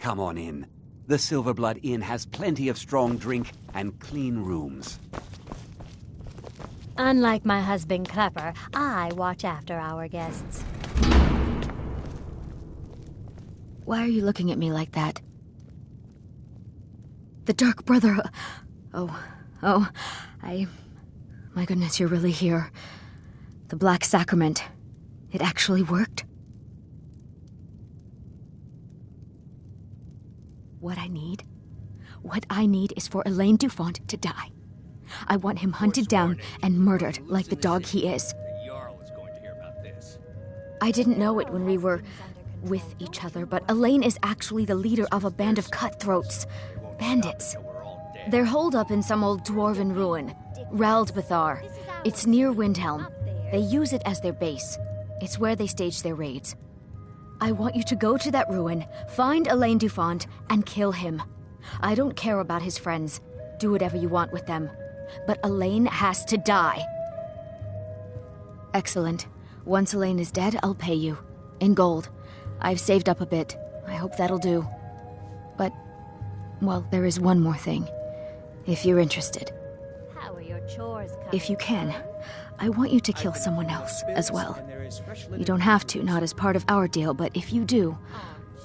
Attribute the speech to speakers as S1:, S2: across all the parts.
S1: Come on in. The Silverblood Inn has plenty of strong drink and clean rooms.
S2: Unlike my husband Clapper, I watch after our guests.
S3: Why are you looking at me like that? The Dark Brother... My goodness, you're really here. The Black Sacrament. It actually worked? What I need is for Elaine Dufont to die. I want him hunted down and murdered like the dog he is. I didn't know it when we were with each other, but Elaine is actually the leader of a band of cutthroats. Bandits. They're holed up in some old dwarven ruin, Raldbathar. It's near Windhelm. They use it as their base. It's where they stage their raids. I want you to go to that ruin, find Elaine Dufont, and kill him. I don't care about his friends. Do whatever you want with them. But Elaine has to die. Excellent. Once Elaine is dead, I'll pay you. In gold. I've saved up a bit. I hope that'll do. But, well, there is one more thing. If you're interested.
S2: How are your chores coming?
S3: If you can, I want you to kill someone else as well. You don't have to, not as part of our deal, but if you do,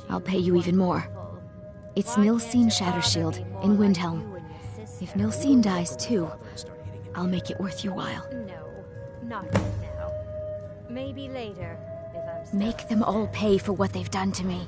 S3: I'll pay you even more. It's Nilsine Shattershield in Windhelm. If Nilsine dies too, I'll make it worth your while.
S2: No, not right now. Maybe later, if I'm still...
S3: Make them all pay for what they've done to me.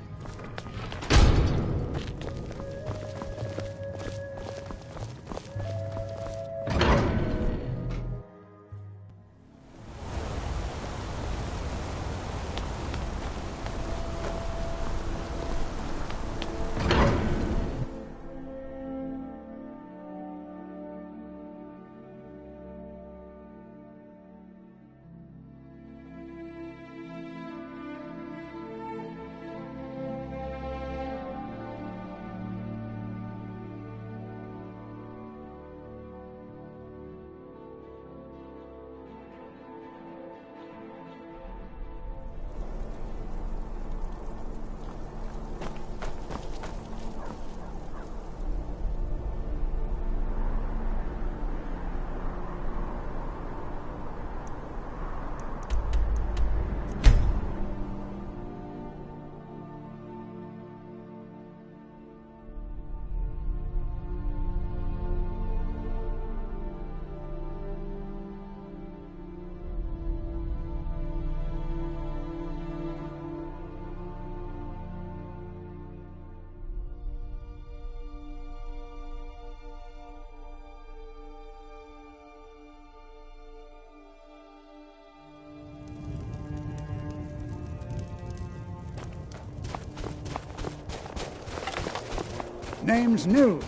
S4: Name's Nils.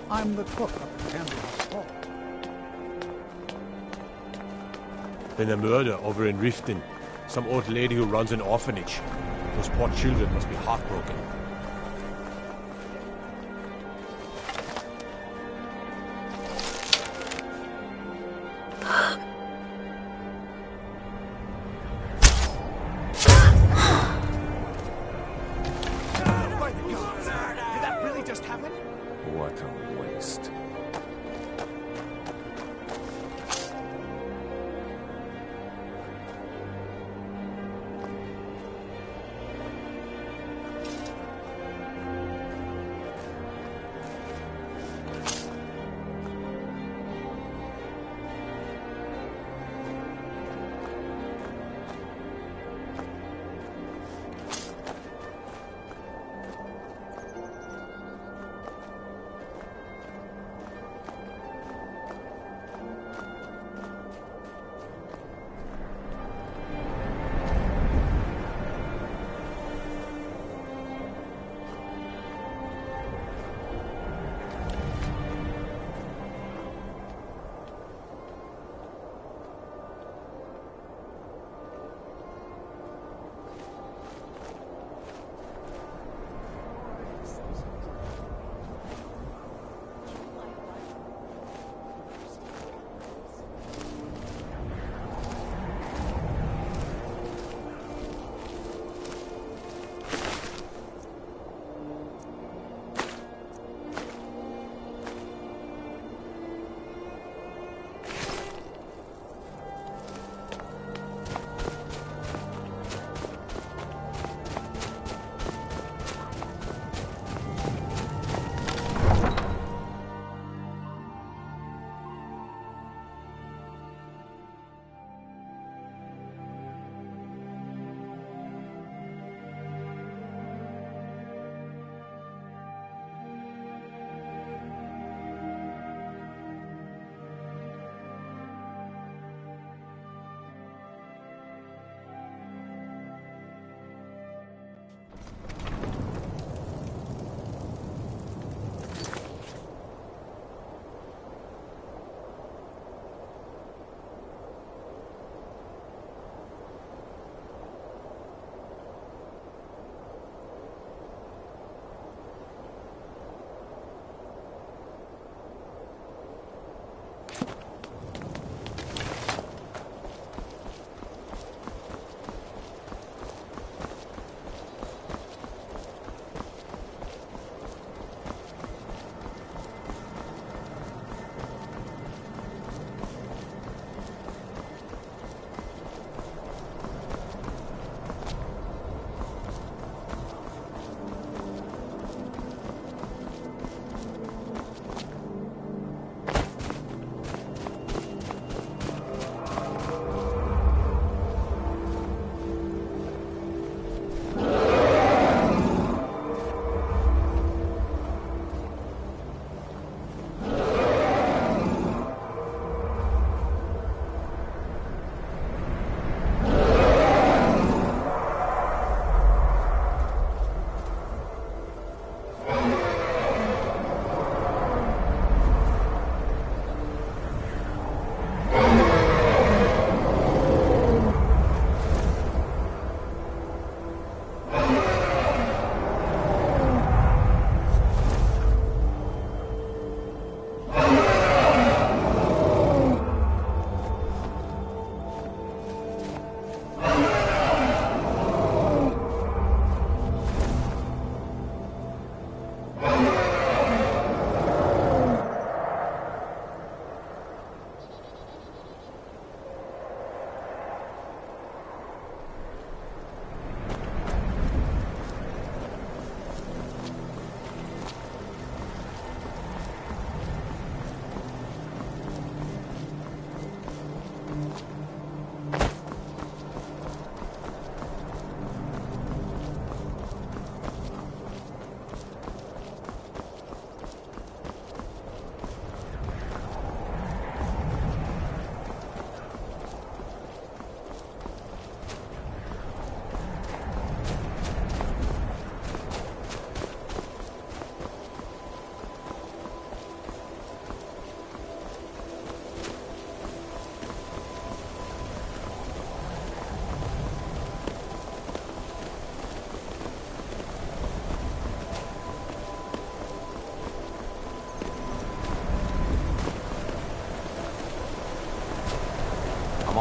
S4: I'm the cook up at Candlehouse Hall.
S5: Been a murder over in Riften. Some old lady who runs an orphanage. Those poor children must be heartbroken.
S6: What a waste.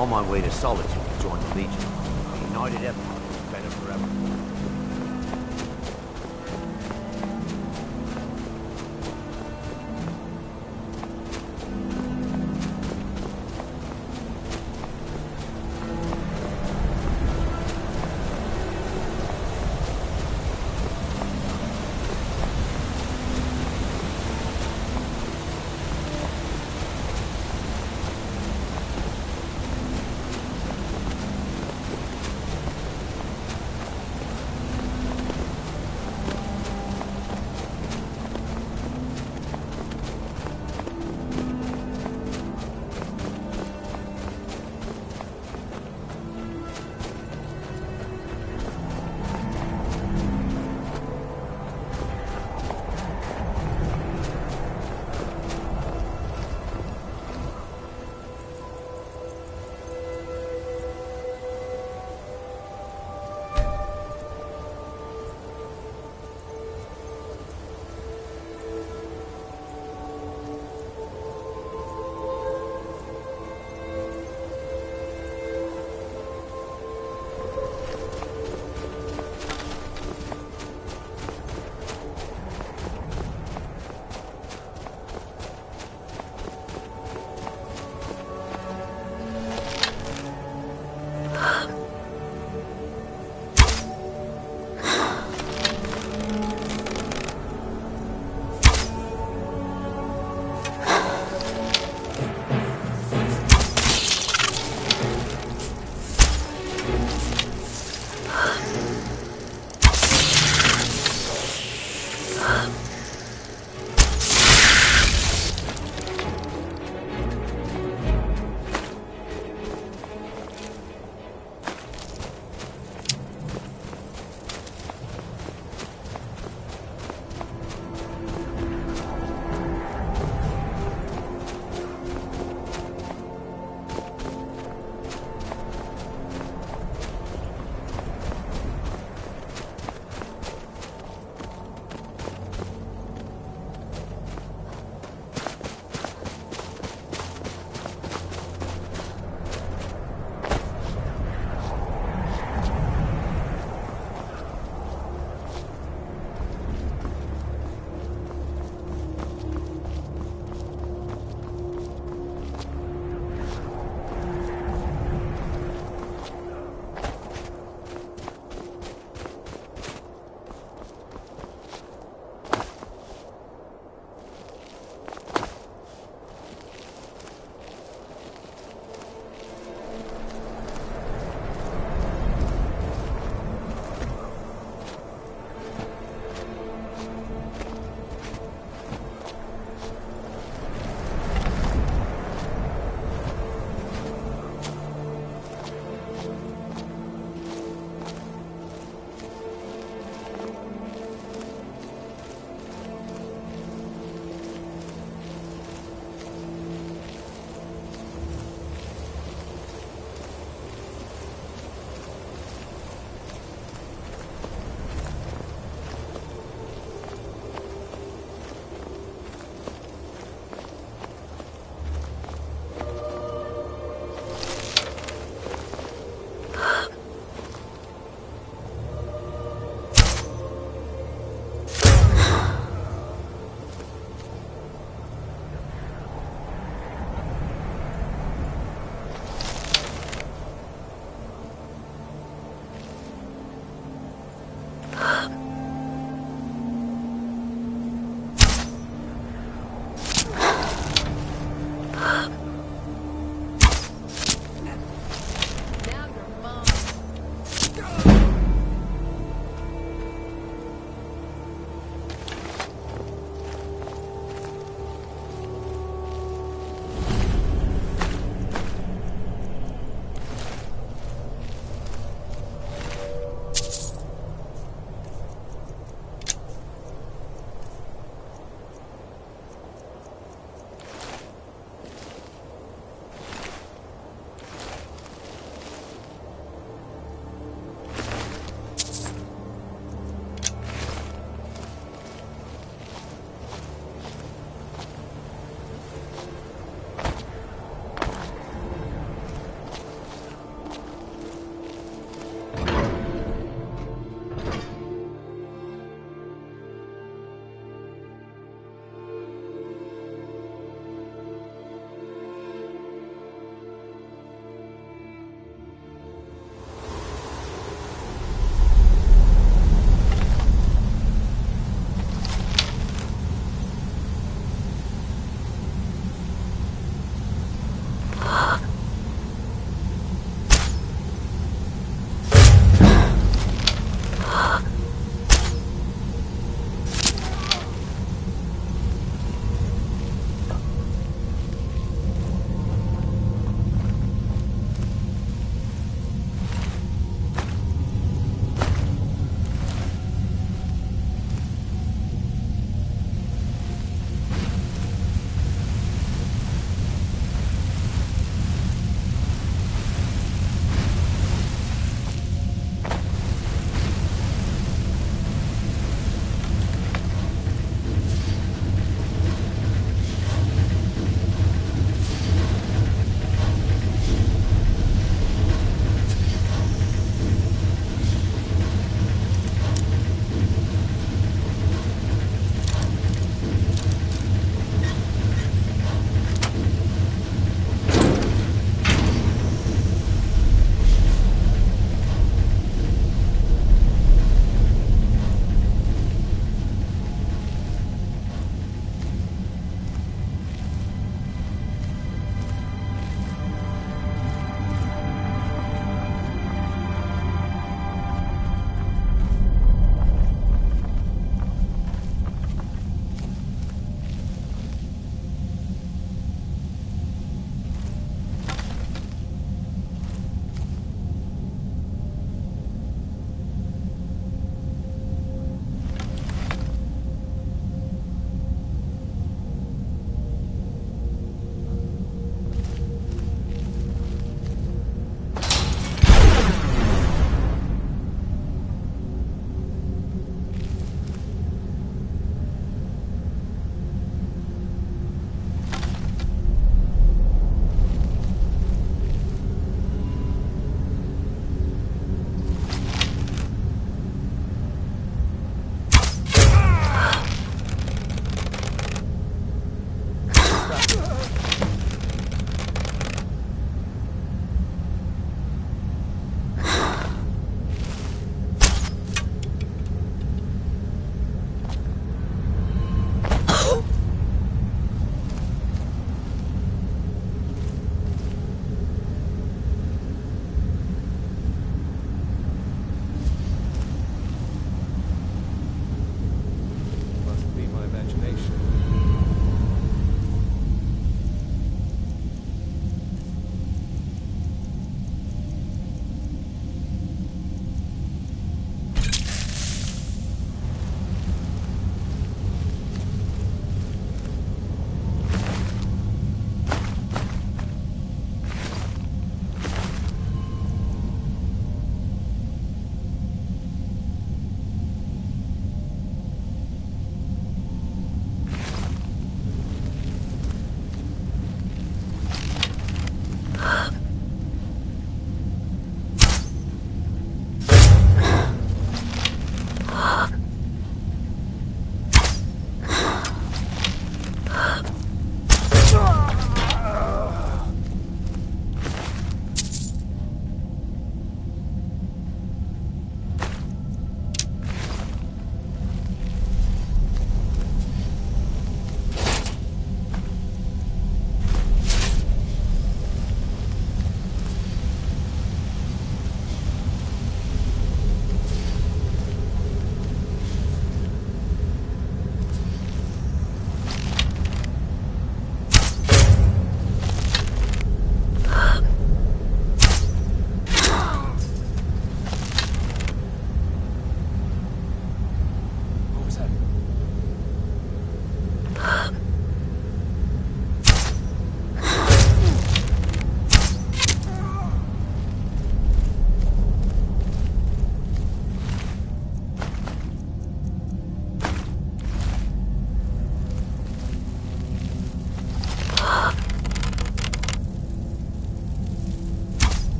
S6: on my way to Solitude to join the Legion. The United Empire is better forever.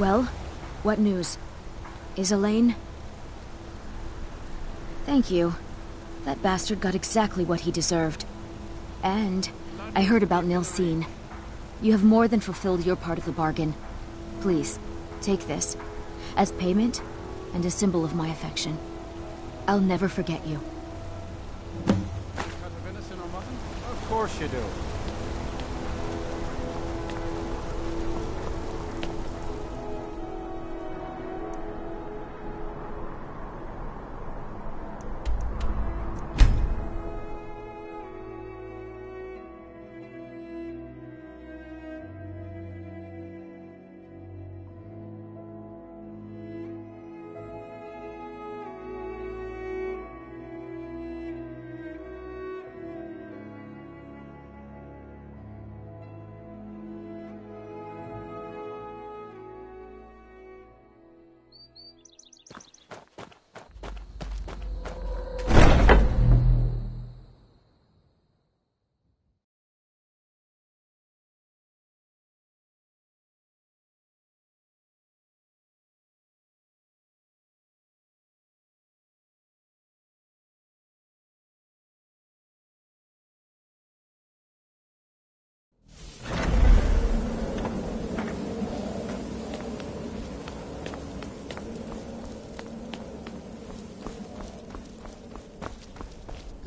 S3: Well, what news? Is Elaine? Thank you. That bastard got exactly what he deserved. And I heard about Nilsine. You have more than fulfilled your part of the bargain. Please, take this. As payment, and a symbol of my affection. I'll never forget you.
S4: Of course you do.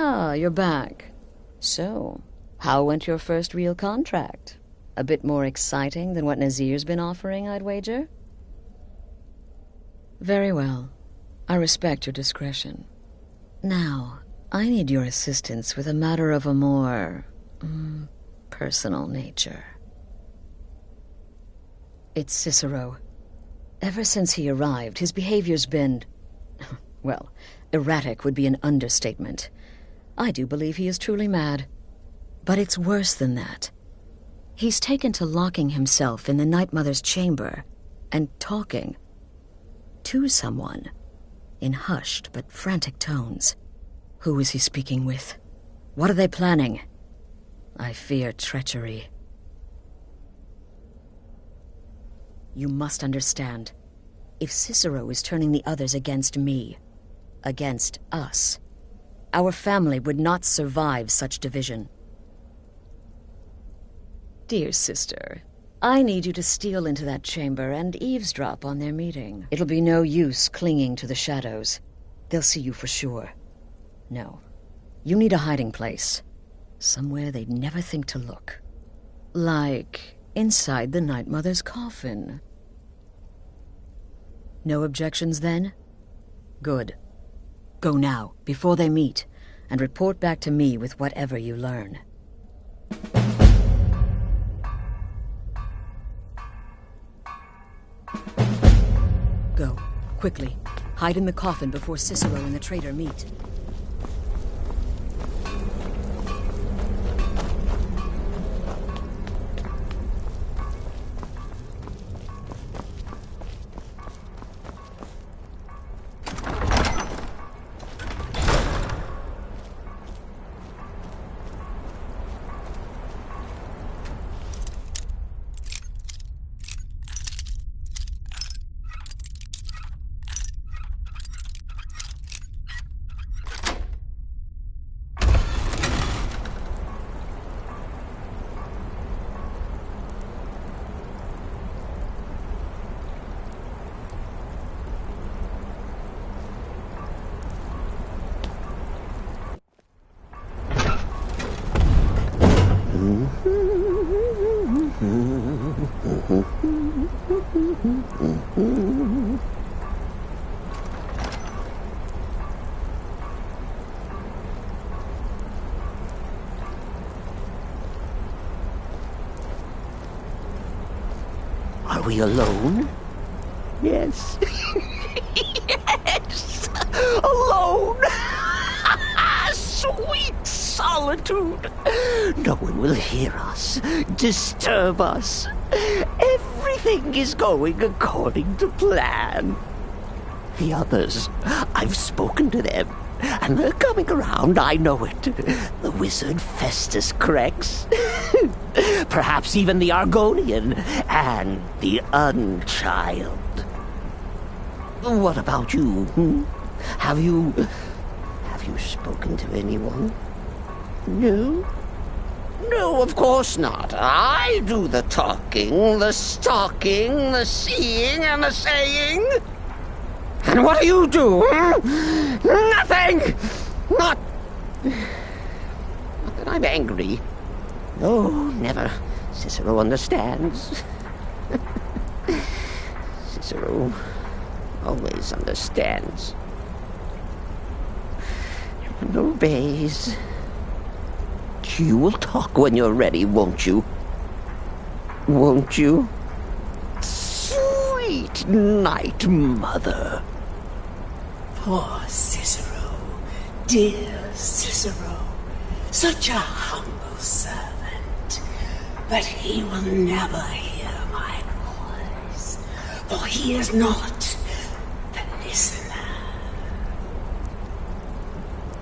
S7: Ah, you're back. So, how went your first real contract? A bit more exciting than what Nazir's been offering, I'd wager? Very well. I respect your discretion. Now, I need your assistance with a matter of a more... personal nature. It's Cicero. Ever since he arrived, his behavior's been... well, erratic would be an understatement. I do believe he is truly mad. But it's worse than that. He's taken to locking himself in the Night Mother's chamber and talking to someone in hushed but frantic tones. Who is he speaking with? What are they planning? I fear treachery. You must understand. If Cicero is turning the others against me, against us, our family would not survive such division. Dear sister, I need you to steal into that chamber and eavesdrop on their meeting. It'll be no use clinging to the shadows. They'll see you for sure. No, you need a hiding place. Somewhere they'd never think to look. Like inside the Night Mother's coffin. No objections then? Good. Go now, before they meet, and report back to me with whatever you learn. Go, quickly. Hide in the coffin before Cicero and the traitor meet.
S6: Are we alone? Yes. Yes! Alone! Sweet solitude! No one will hear us, disturb us. Everything is going according to plan. The others, I've spoken to them, and they're coming around, I know it. The wizard Festus Crex. Perhaps even the Argonian and the Unchild. What about you? Have you spoken to anyone? No? No, of course not. I do the talking, the stalking, the seeing, and the saying. And what do you do? Nothing! Not that I'm angry. No, never. Cicero understands. Cicero always understands. And obeys. You will talk when you're ready, won't you? Won't you? Sweet night, Mother.
S8: Poor Cicero, dear Cicero, such a humble servant. But he will never hear my voice, for he is not the listener.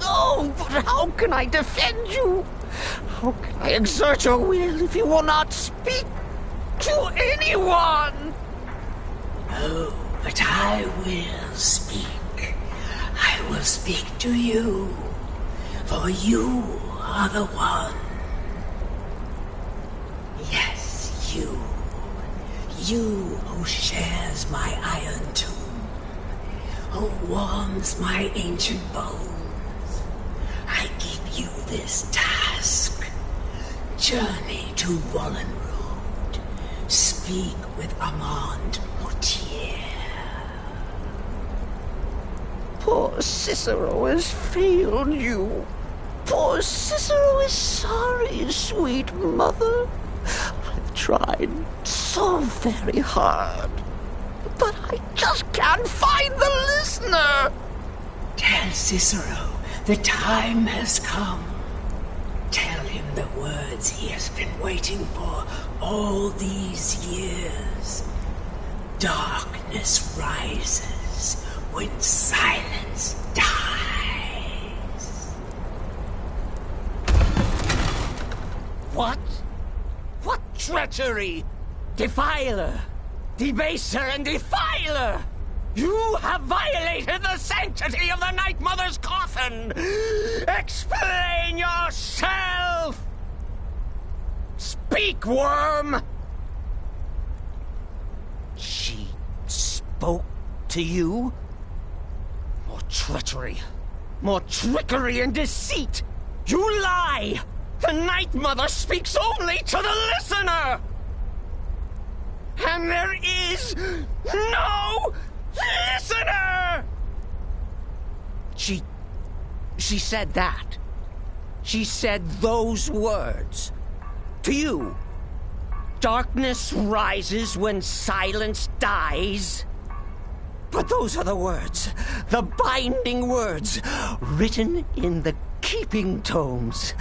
S6: Oh, but how can I defend you? How can I exert your will if you will not speak to anyone?
S8: Oh, but I will speak. I will speak to you, for you are the one. Yes, you. You who shares my iron tomb, who warms my ancient bones. I give you this task. Journey to Wallenroad. Speak with Armand Mortier.
S6: Poor Cicero has failed you. Poor Cicero is sorry, sweet mother. I've tried so very hard, but I just can't find the listener.
S8: Tell Cicero the time has come. Tell him the words he has been waiting for all these years. Darkness rises when silence dies.
S6: What? What treachery? Defiler! Debaser and defiler! You have violated the sanctity of the Night Mother's coffin! Explain yourself! Speak, worm! She spoke to you? More treachery, more trickery and deceit! You lie! The Night Mother speaks only to the listener! And there is no listener! She said that. She said those words. To you. Darkness rises when silence dies. But those are the words, the binding words, written in the keeping tomes.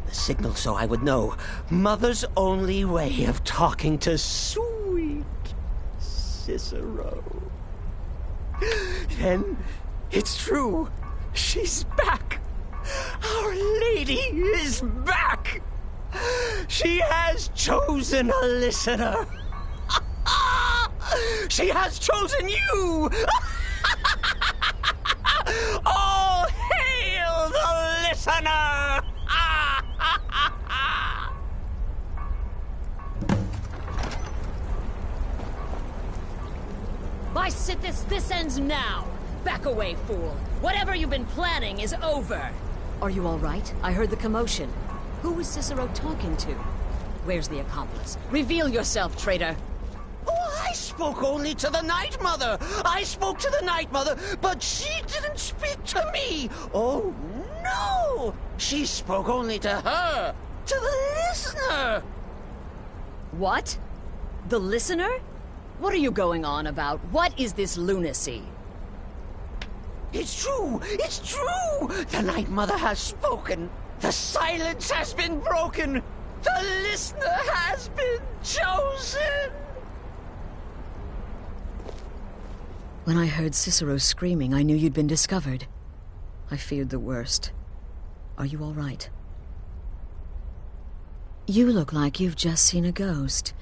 S6: The signal so I would know. Mother's only way of talking to sweet Cicero. Then it's true. She's back. Our Lady is back. She has chosen a listener. She has chosen you. All hail the listener.
S7: By Sithis, this ends now. Back away, fool. Whatever you've been planning is over. Are you all right? I heard the commotion. Who was Cicero talking to? Where's the accomplice? Reveal yourself, traitor.
S6: Oh, I spoke only to the Night Mother. I spoke to the Night Mother, but she didn't speak to me. Oh, no. She spoke only to her, to the listener.
S7: What? The listener? What are you going on about? What is this lunacy?
S6: It's true! It's true! The Night Mother has spoken! The silence has been broken! The listener has been chosen!
S7: When I heard Cicero screaming, I knew you'd been discovered. I feared the worst. Are you all right? You look like you've just seen a ghost.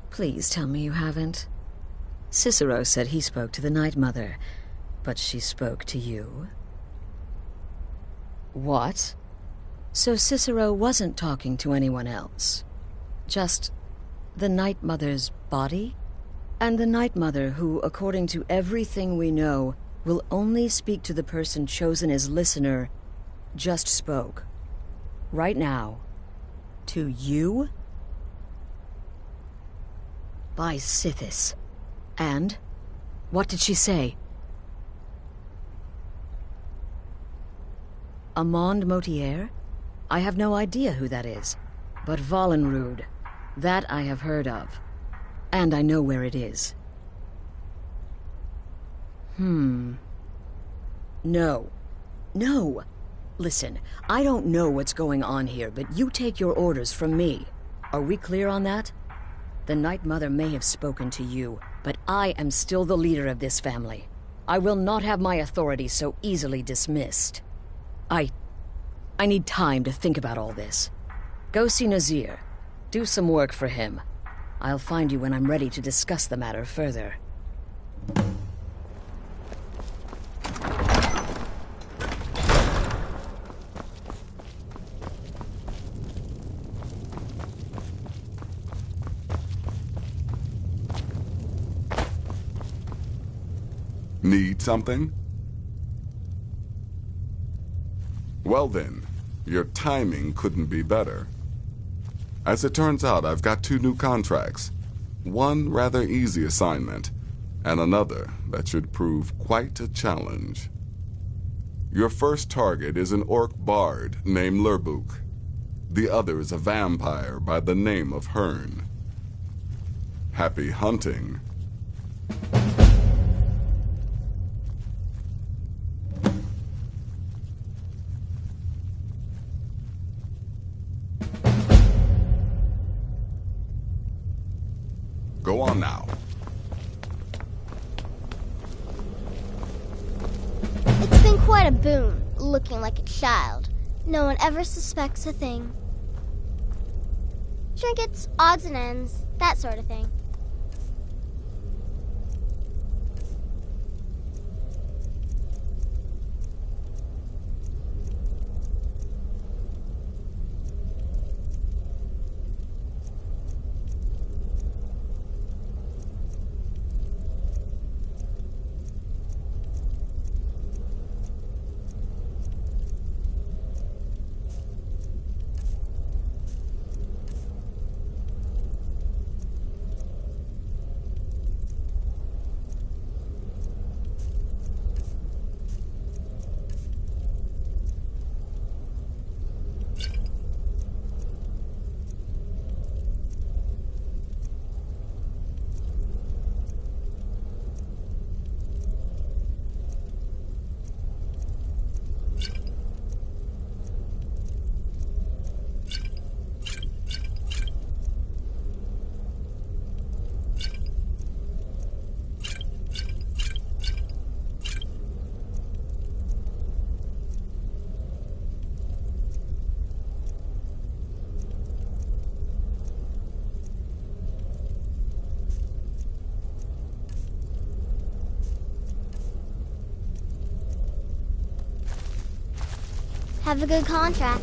S7: Please tell me you haven't. Cicero said he spoke to the Night Mother, but she spoke to you? What? So Cicero wasn't talking to anyone else? Just the Night Mother's body? And the Night Mother who, according to everything we know, will only speak to the person chosen as listener, just spoke. Right now. To you? By Sithis. And? What did she say? Amand Motier? I have no idea who that is. But Valenrud, that I have heard of. And I know where it is. No. No! Listen, I don't know what's going on here, but you take your orders from me. Are we clear on that? The Night Mother may have spoken to you, but I am still the leader of this family. I will not have my authority so easily dismissed. I need time to think about all this. Go see Nazir. Do some work for him. I'll find you when I'm ready to discuss the matter further.
S9: Need something? Well then, your timing couldn't be better. As it turns out, I've got 2 new contracts. One rather easy assignment, and another that should prove quite a challenge. Your first target is an orc bard named Lurbuk. The other is a vampire by the name of Hearn. Happy hunting. Go on now.
S10: It's been quite a boon, looking like a child. No one ever suspects a thing. Trinkets, odds and ends, that sort of thing. Have a good contract.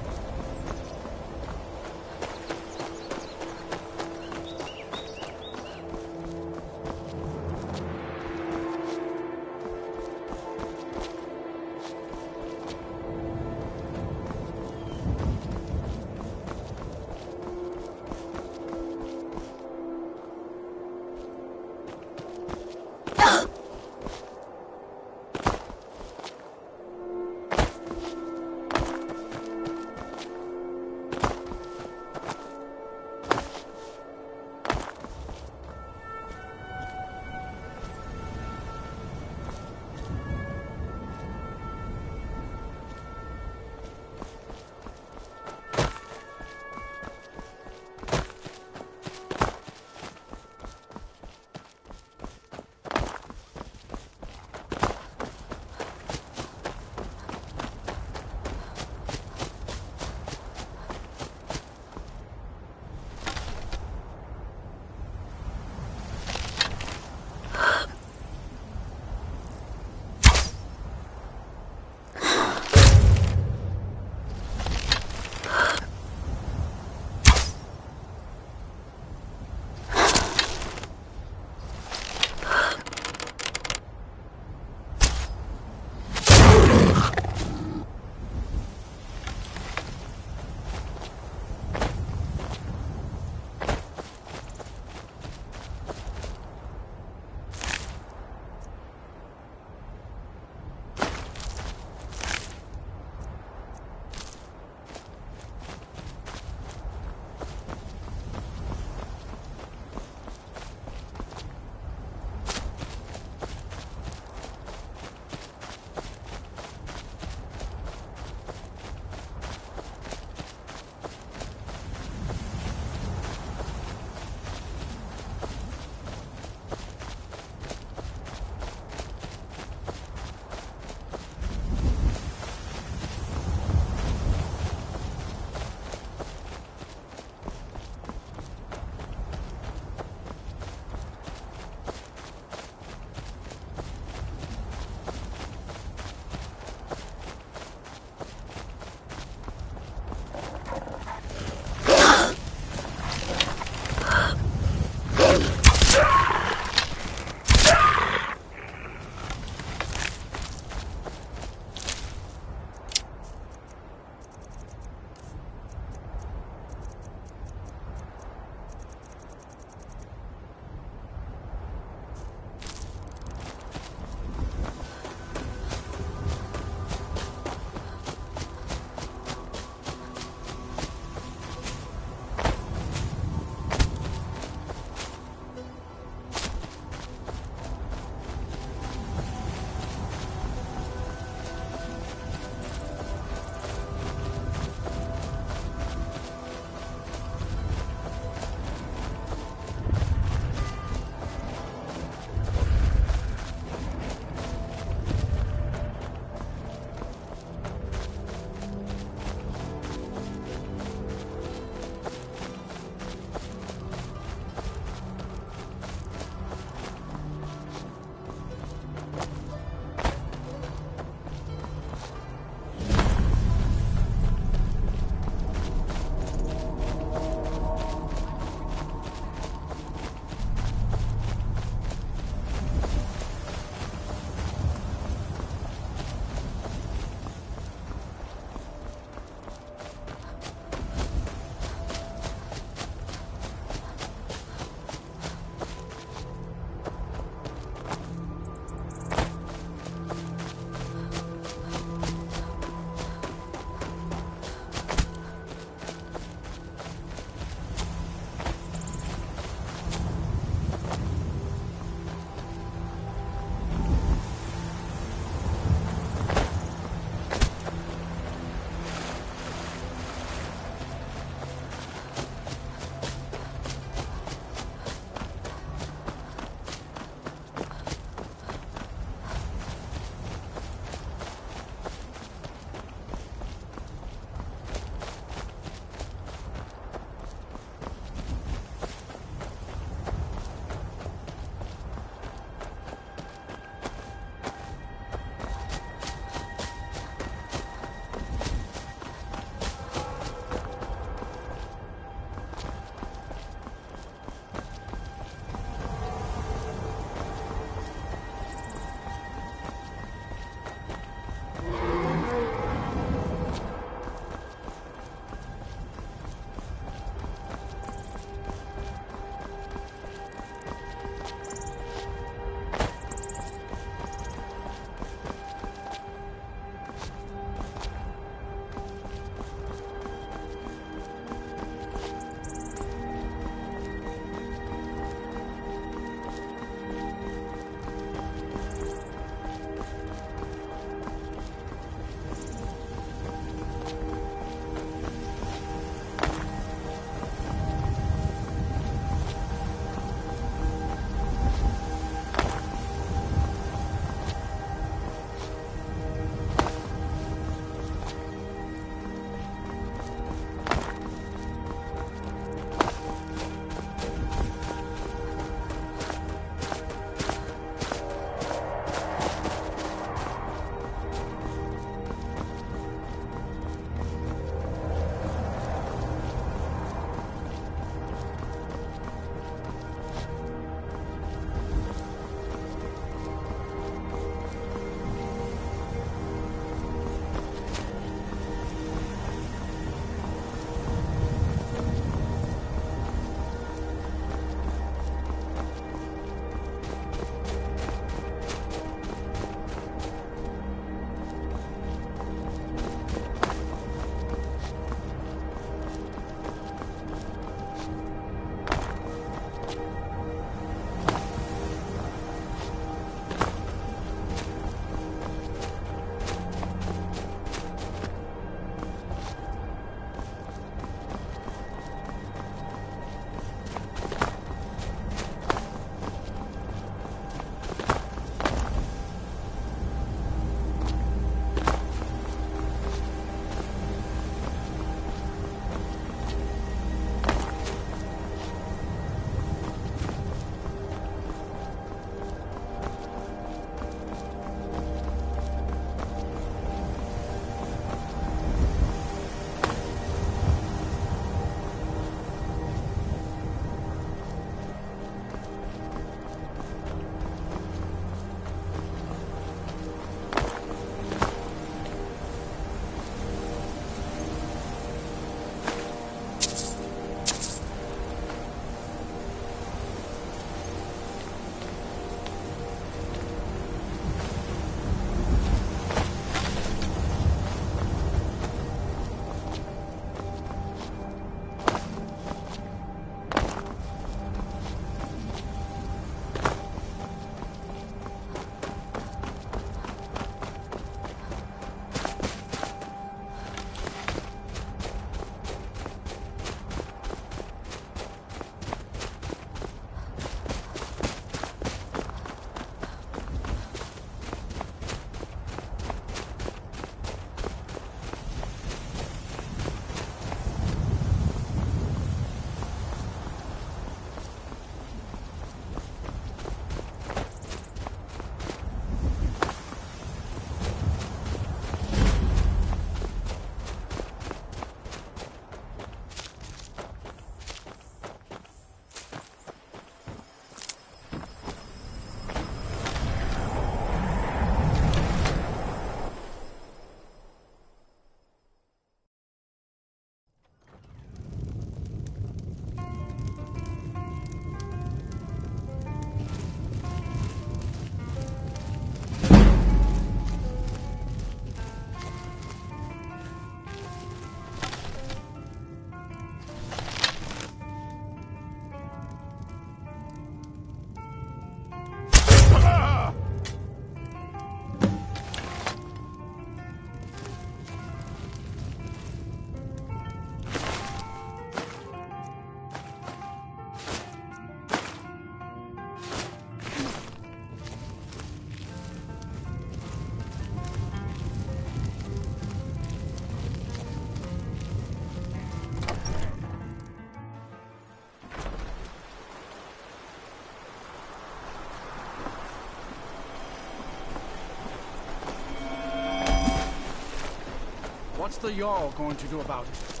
S4: What's the Jarl going to do about it?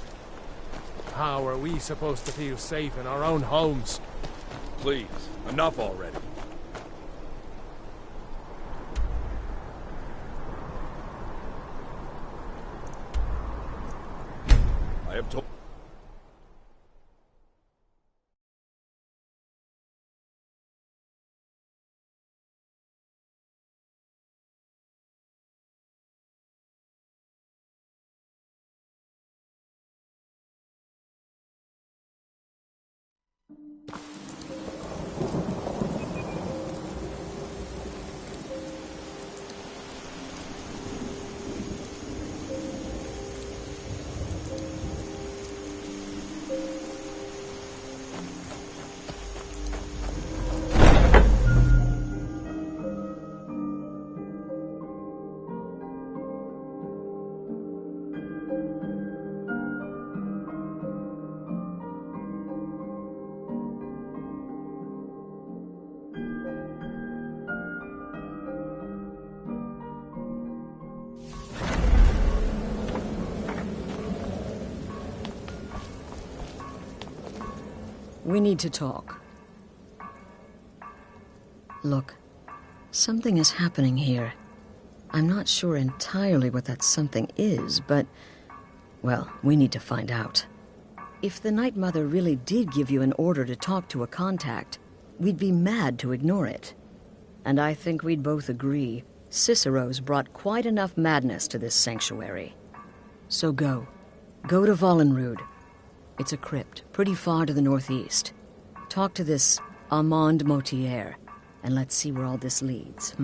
S11: How are we supposed to feel safe in our own homes?
S12: Please, enough already. I have told...
S7: We need to talk. Look, something is happening here. I'm not sure entirely what that something is, but... well, we need to find out. If the Night Mother really did give you an order to talk to a contact, we'd be mad to ignore it. And I think we'd both agree, Cicero's brought quite enough madness to this sanctuary. So go. Go to Vollenrud. It's a crypt, pretty far to the northeast. Talk to this Armand Motier, and let's see where all this leads,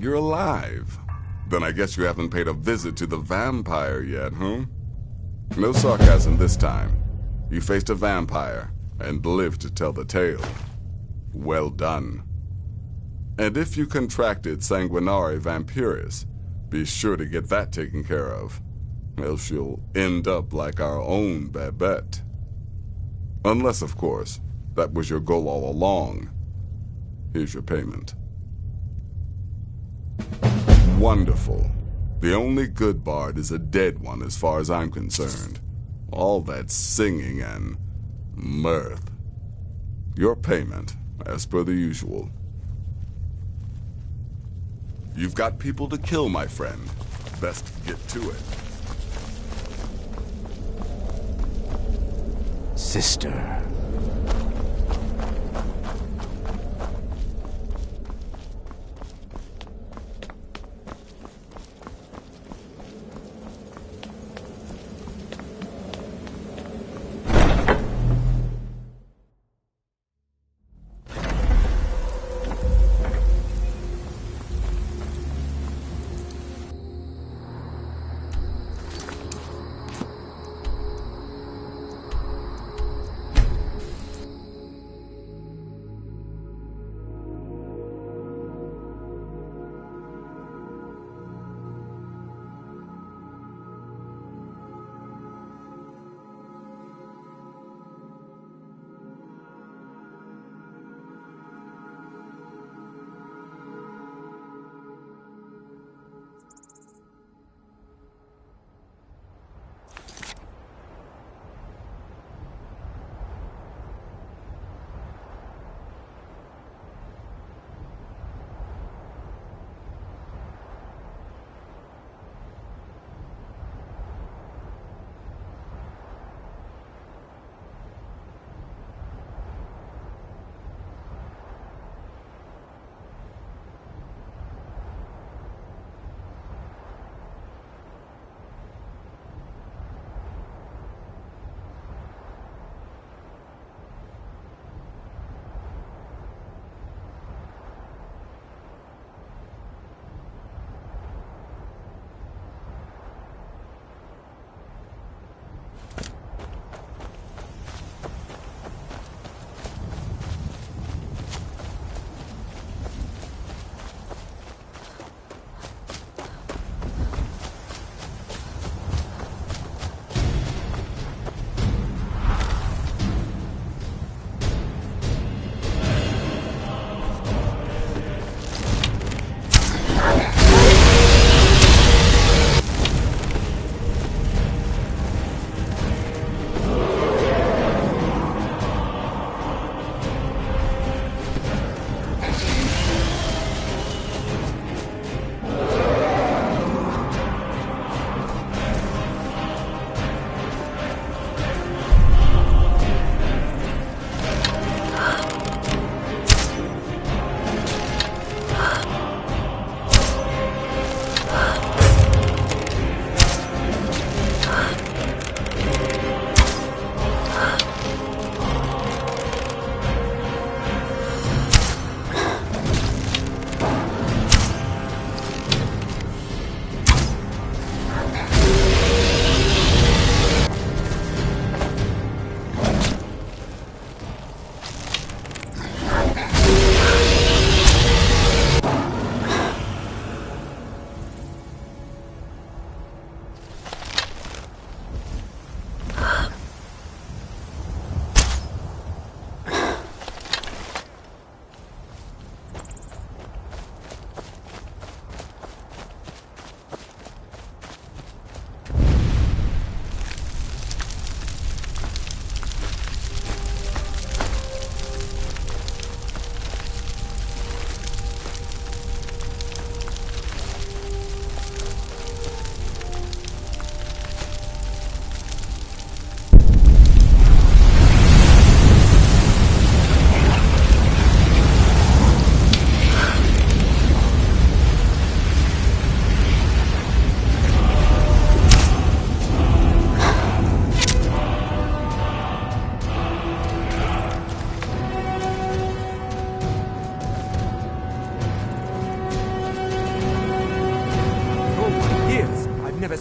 S9: You're alive. Then I guess you haven't paid a visit to the vampire yet, huh? No sarcasm this time. You faced a vampire and lived to tell the tale. Well done. And if you contracted Sanguinare Vampiris, be sure to get that taken care of. Else you'll end up like our own Babette. Unless, of course, that was your goal all along. Here's your payment. Wonderful. The only good bard is a dead one as far as I'm concerned. All that singing and mirth. Your payment, as per the usual. You've got people to kill, my friend. Best get to it.
S6: Sister.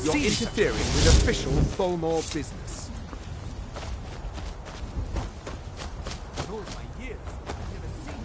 S11: You're interfering with official Tholmor business. In all my years, I've never seen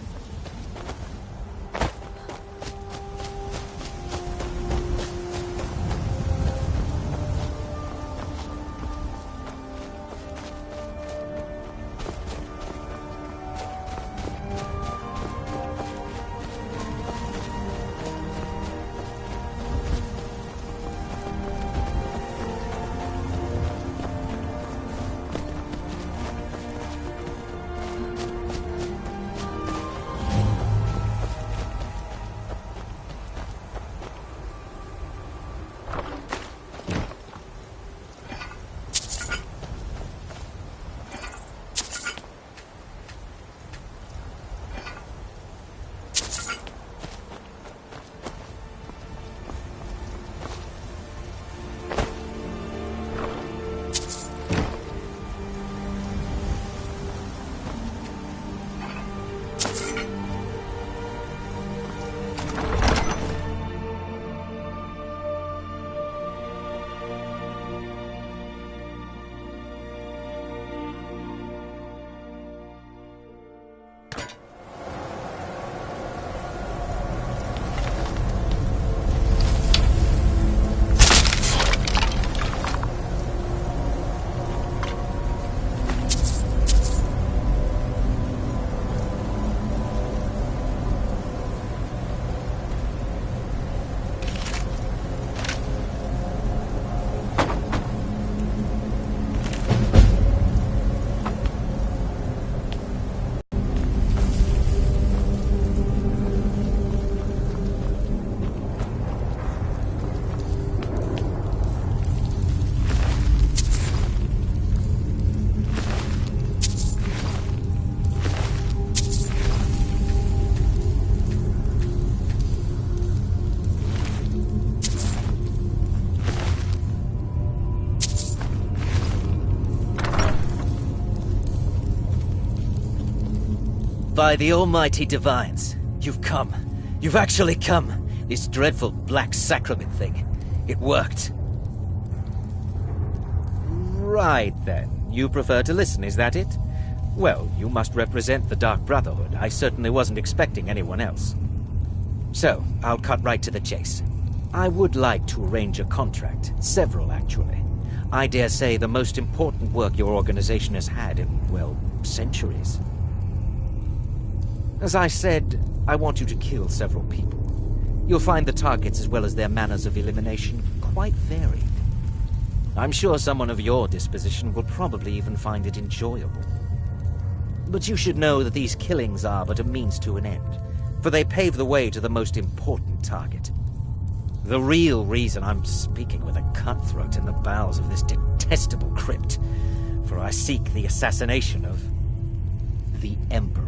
S13: By the almighty divines, you've come. You've actually come. This dreadful black sacrament thing. It worked. Right then. You prefer to listen, is that it? Well, you must represent the Dark Brotherhood. I certainly wasn't expecting anyone else. So, I'll cut right to the chase. I would like to arrange a contract. Several, actually. I dare say the most important work your organization has had in, well, centuries. As I said, I want you to kill several people. You'll find the targets as well as their manners of elimination quite varied. I'm sure someone of your disposition will probably even find it enjoyable. But you should know that these killings are but a means to an end, for they pave the way to the most important target. The real reason I'm speaking with a cutthroat in the bowels of this detestable crypt, for I seek the assassination of the Emperor.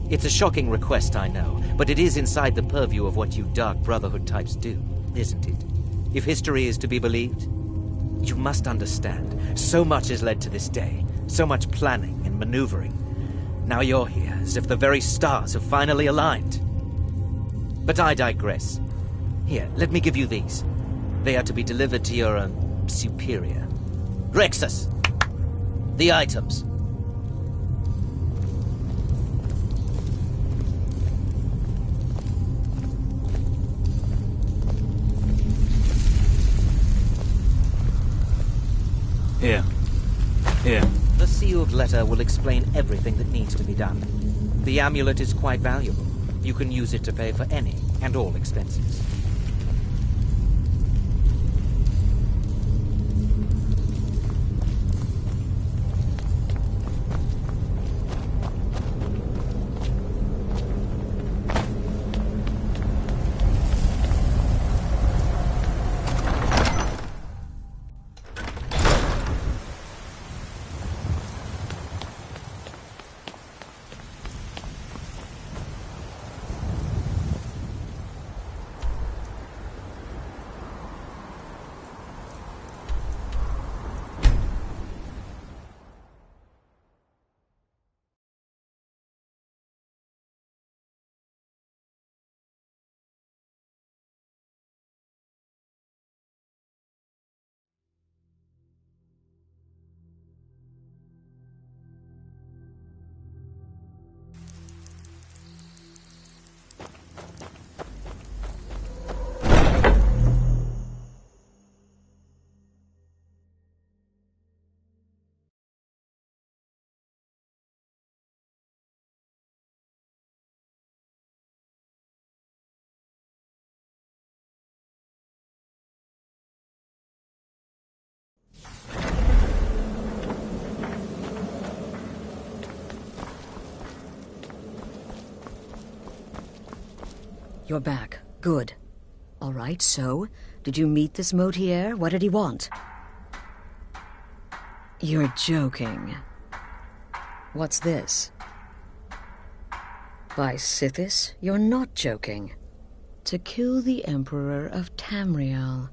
S13: It's a shocking request, I know, but it is inside the purview of what you Dark Brotherhood types do, isn't it? If history is to be believed, you must understand, so much has led to this day, so much planning and maneuvering. Now you're here, as if the very stars have finally aligned. But I digress. Here, let me give you these. They are to be delivered to your, superior. Rexus! The items.
S1: Here. Here.
S13: The sealed letter will explain everything that needs to be done. The amulet is quite valuable. You can use it to pay for any and all expenses.
S7: You're back. Good. All right, so, did you meet this Motier? What did he want? You're joking. What's this? By Sithis, you're not joking. To kill the Emperor of Tamriel.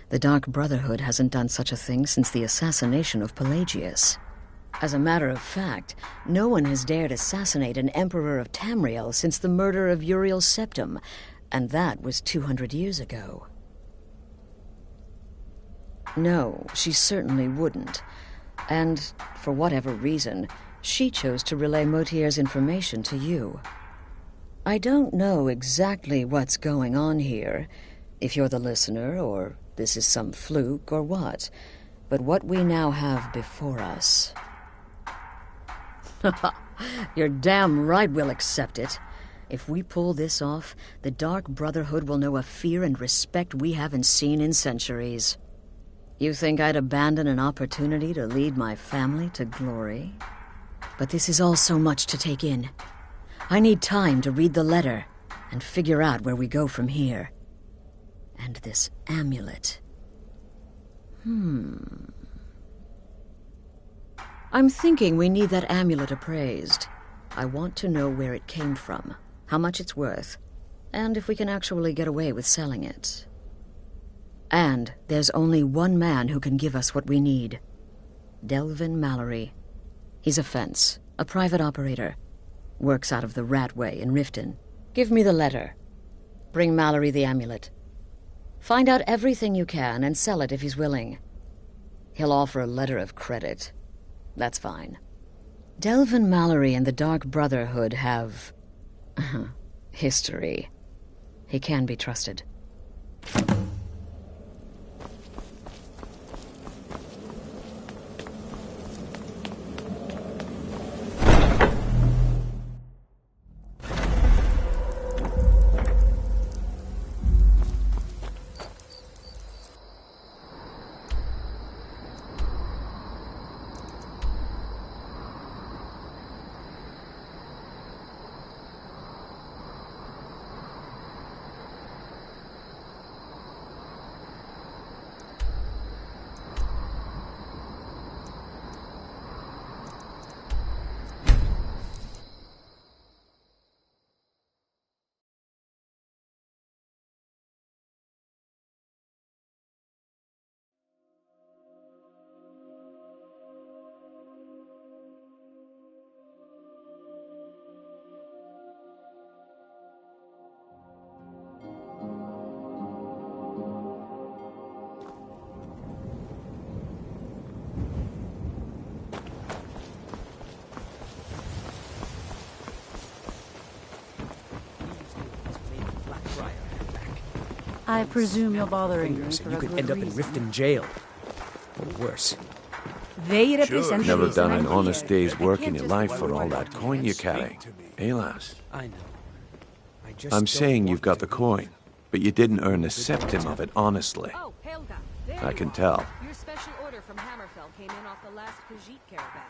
S7: The Dark Brotherhood hasn't done such a thing since the assassination of Pelagius. As a matter of fact, no one has dared assassinate an Emperor of Tamriel since the murder of Uriel Septim, and that was 200 years ago. No, she certainly wouldn't. And, for whatever reason, she chose to relay Motier's information to you. I don't know exactly what's going on here, if you're the listener, or this is some fluke, or what. But what we now have before us... You're damn right we'll accept it. If we pull this off, the Dark Brotherhood will know a fear and respect we haven't seen in centuries. You think I'd abandon an opportunity to lead my family to glory? But this is all so much to take in. I need time to read the letter and figure out where we go from here. And this amulet. I'm thinking we need that amulet appraised. I want to know where it came from, how much it's worth, and if we can actually get away with selling it. And there's only one man who can give us what we need. Delvin Mallory. He's a fence, a private operator. Works out of the Ratway in Riften. Give me the letter. Bring Mallory the amulet. Find out everything you can and sell it if he's willing. He'll offer a letter of credit. That's fine. Delvin Mallory and the Dark Brotherhood have... history. He can be trusted.
S14: I presume you're bothering me for
S15: you
S14: a
S15: could
S14: good
S15: end up in
S14: reason.
S15: Riften jail. Or worse.
S14: They represent...
S16: Never done an honest day's work in your life for all that coin you carry. Eh, lass?
S15: I know.
S16: I'm saying you've got the coin, but you didn't earn a septim of it honestly.
S17: Oh, Helga, there
S16: I
S17: you
S16: can
S17: are.
S16: tell.
S17: Your special order from Hammerfell came in off the last Khajiit caravan.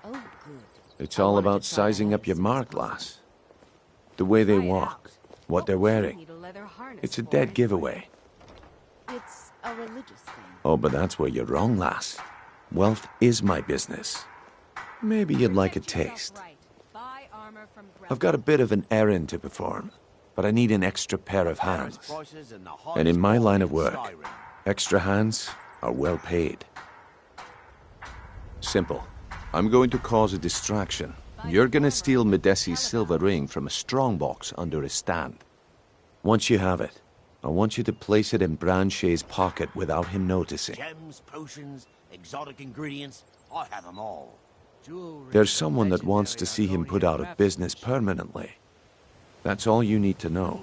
S17: Oh, good.
S16: It's all about sizing up your mark, lass. The way they walk, what they're wearing. It's a dead giveaway.
S17: It's a religious thing.
S16: Oh, but that's where you're wrong, lass. Wealth is my business. Maybe you'd like a taste. I've got a bit of an errand to perform, but I need an extra pair of hands. And in my line of work, extra hands are well paid. Simple. I'm going to cause a distraction. You're gonna steal Medesi's silver ring from a strongbox under his stand. Once you have it, I want you to place it in Branche's pocket without him noticing.
S6: Gems, potions, exotic ingredients, I have them all.
S16: There's someone that wants to see him put out of business permanently. That's all you need to know.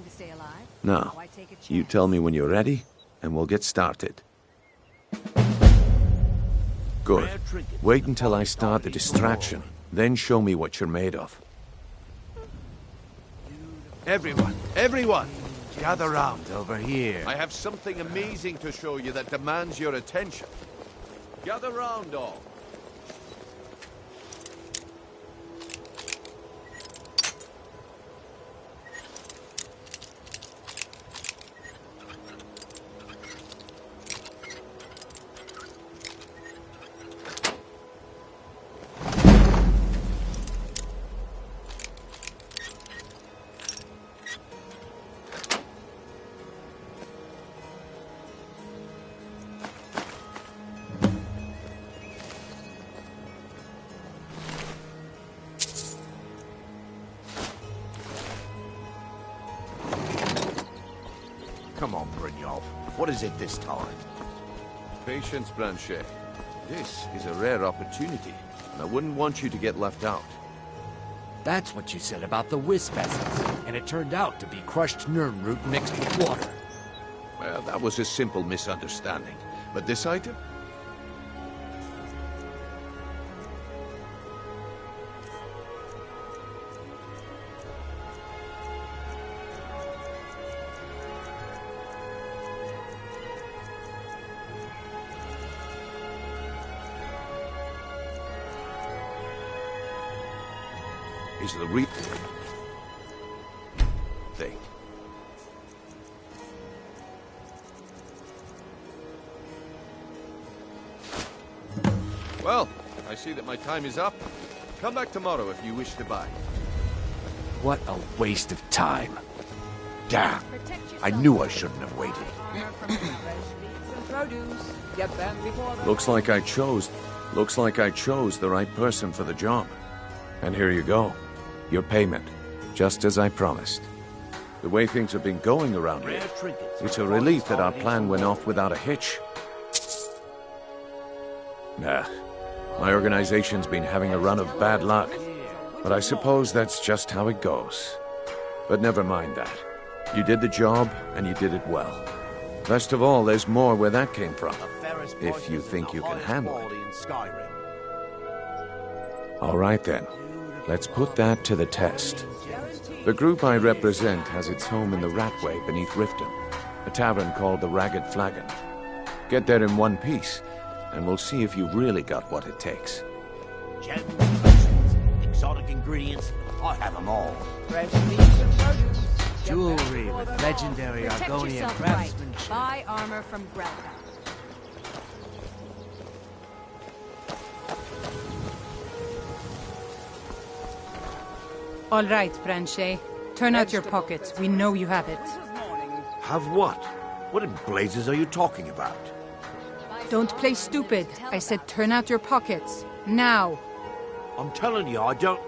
S16: Now, you tell me when you're ready, and we'll get started. Good. Wait until I start the distraction, then show me what you're made of.
S18: Everyone, gather round over here. I have something amazing to show you that demands your attention. Gather round, all. Come on, Brynjolf. What is it this time? Patience, Blanchet. This is a rare opportunity, and I wouldn't want you to get left out.
S19: That's what you said about the wisp essence, and it turned out to be crushed nirnroot mixed with water.
S18: Well, that was a simple misunderstanding. But this item? Is the thing. Well, I see that my time is up. Come back tomorrow if you wish to buy.
S19: What a waste of time.
S18: Damn. I knew I shouldn't have waited.
S16: Looks like I chose the right person for the job. And here you go. Your payment, just as I promised. The way things have been going around here, it's a relief that our plan went off without a hitch. Nah, my organization's been having a run of bad luck, but I suppose that's just how it goes. But never mind that. You did the job, and you did it well. Best of all, there's more where that came from, if you think you can handle it. All right then. Let's put that to the test. The group I represent has its home in the Ratway beneath Riften, a tavern called the Ragged Flagon. Get there in one piece, and we'll see if you've really got what it takes.
S6: Gems, potions, exotic ingredients, I have them all.
S17: Fresh meats and produce.
S19: Jewelry with legendary
S17: Protect
S19: Argonian
S17: yourself right.
S19: craftsmanship.
S17: Buy armor from Grelka.
S14: All right, Branche. Turn out your pockets. We know you have it.
S18: Have what? What in blazes are you talking about?
S14: Don't play stupid. I said turn out your pockets. Now.
S18: I'm telling you, I don't...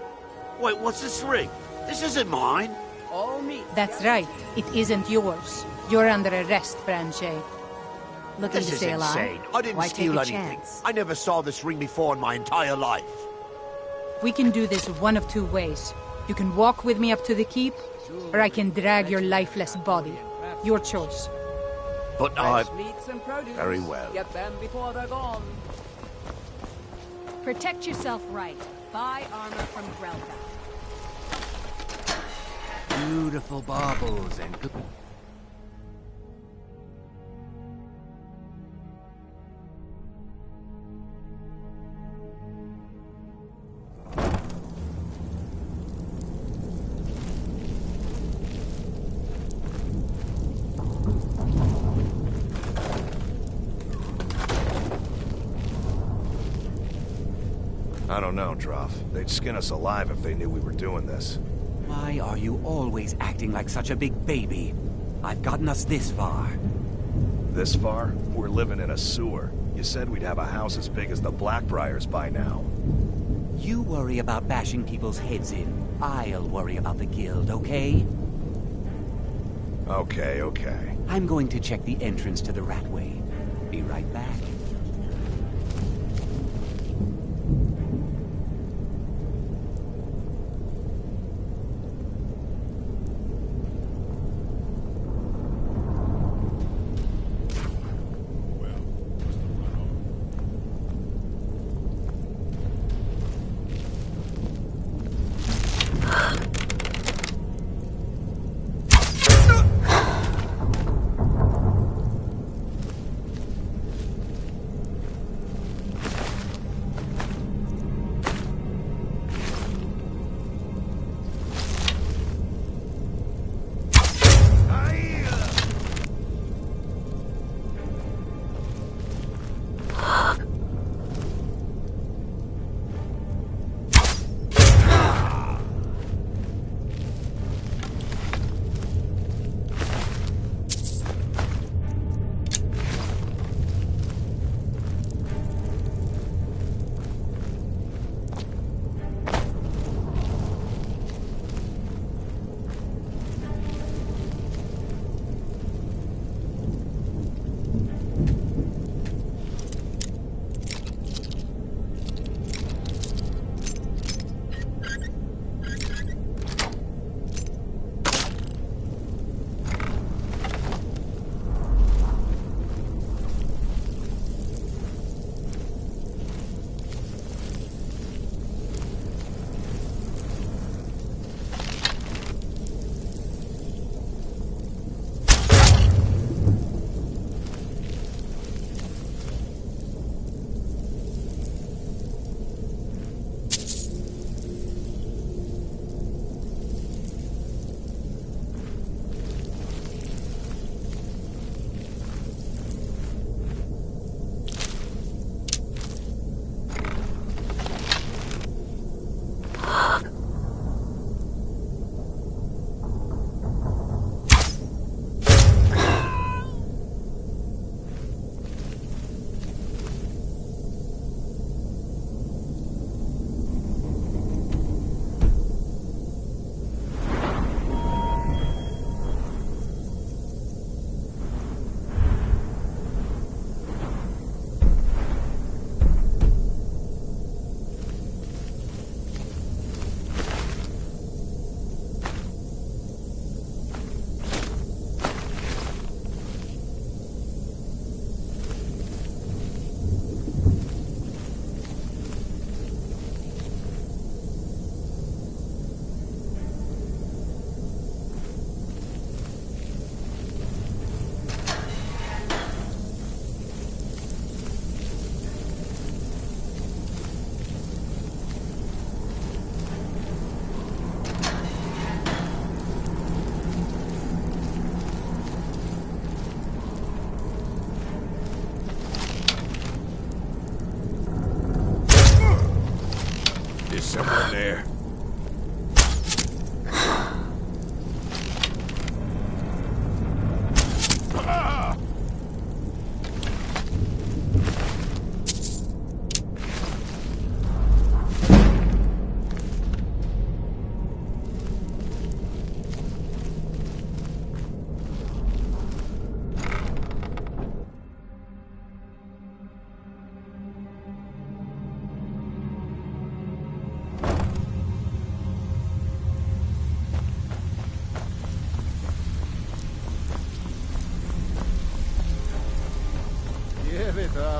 S18: Wait, what's this ring? This isn't mine.
S14: That's right. It isn't yours. You're under arrest, Branche. Looking
S18: This
S14: to
S18: is
S14: stay alive?
S18: insane. I didn't
S14: Why
S18: steal
S14: take a
S18: anything.
S14: chance?
S18: I never saw this ring before in my entire life.
S14: We can do this one of two ways. You can walk with me up to the keep, or I can drag your lifeless body. Your choice.
S18: But I...
S17: Meats and produce.
S18: Very well.
S17: Get them before they're gone.
S2: Protect yourself right. Buy armor from Grelka.
S19: Beautiful baubles and good...
S12: I don't know, Droff. They'd skin us alive if they knew we were doing this.
S1: Why are you always acting like such a big baby? I've gotten us this far.
S12: This far? We're living in a sewer. You said we'd have a house as big as the Blackbriars by now.
S1: You worry about bashing people's heads in. I'll worry about the guild, okay?
S12: Okay, okay.
S1: I'm going to check the entrance to the Ratway. Be right back.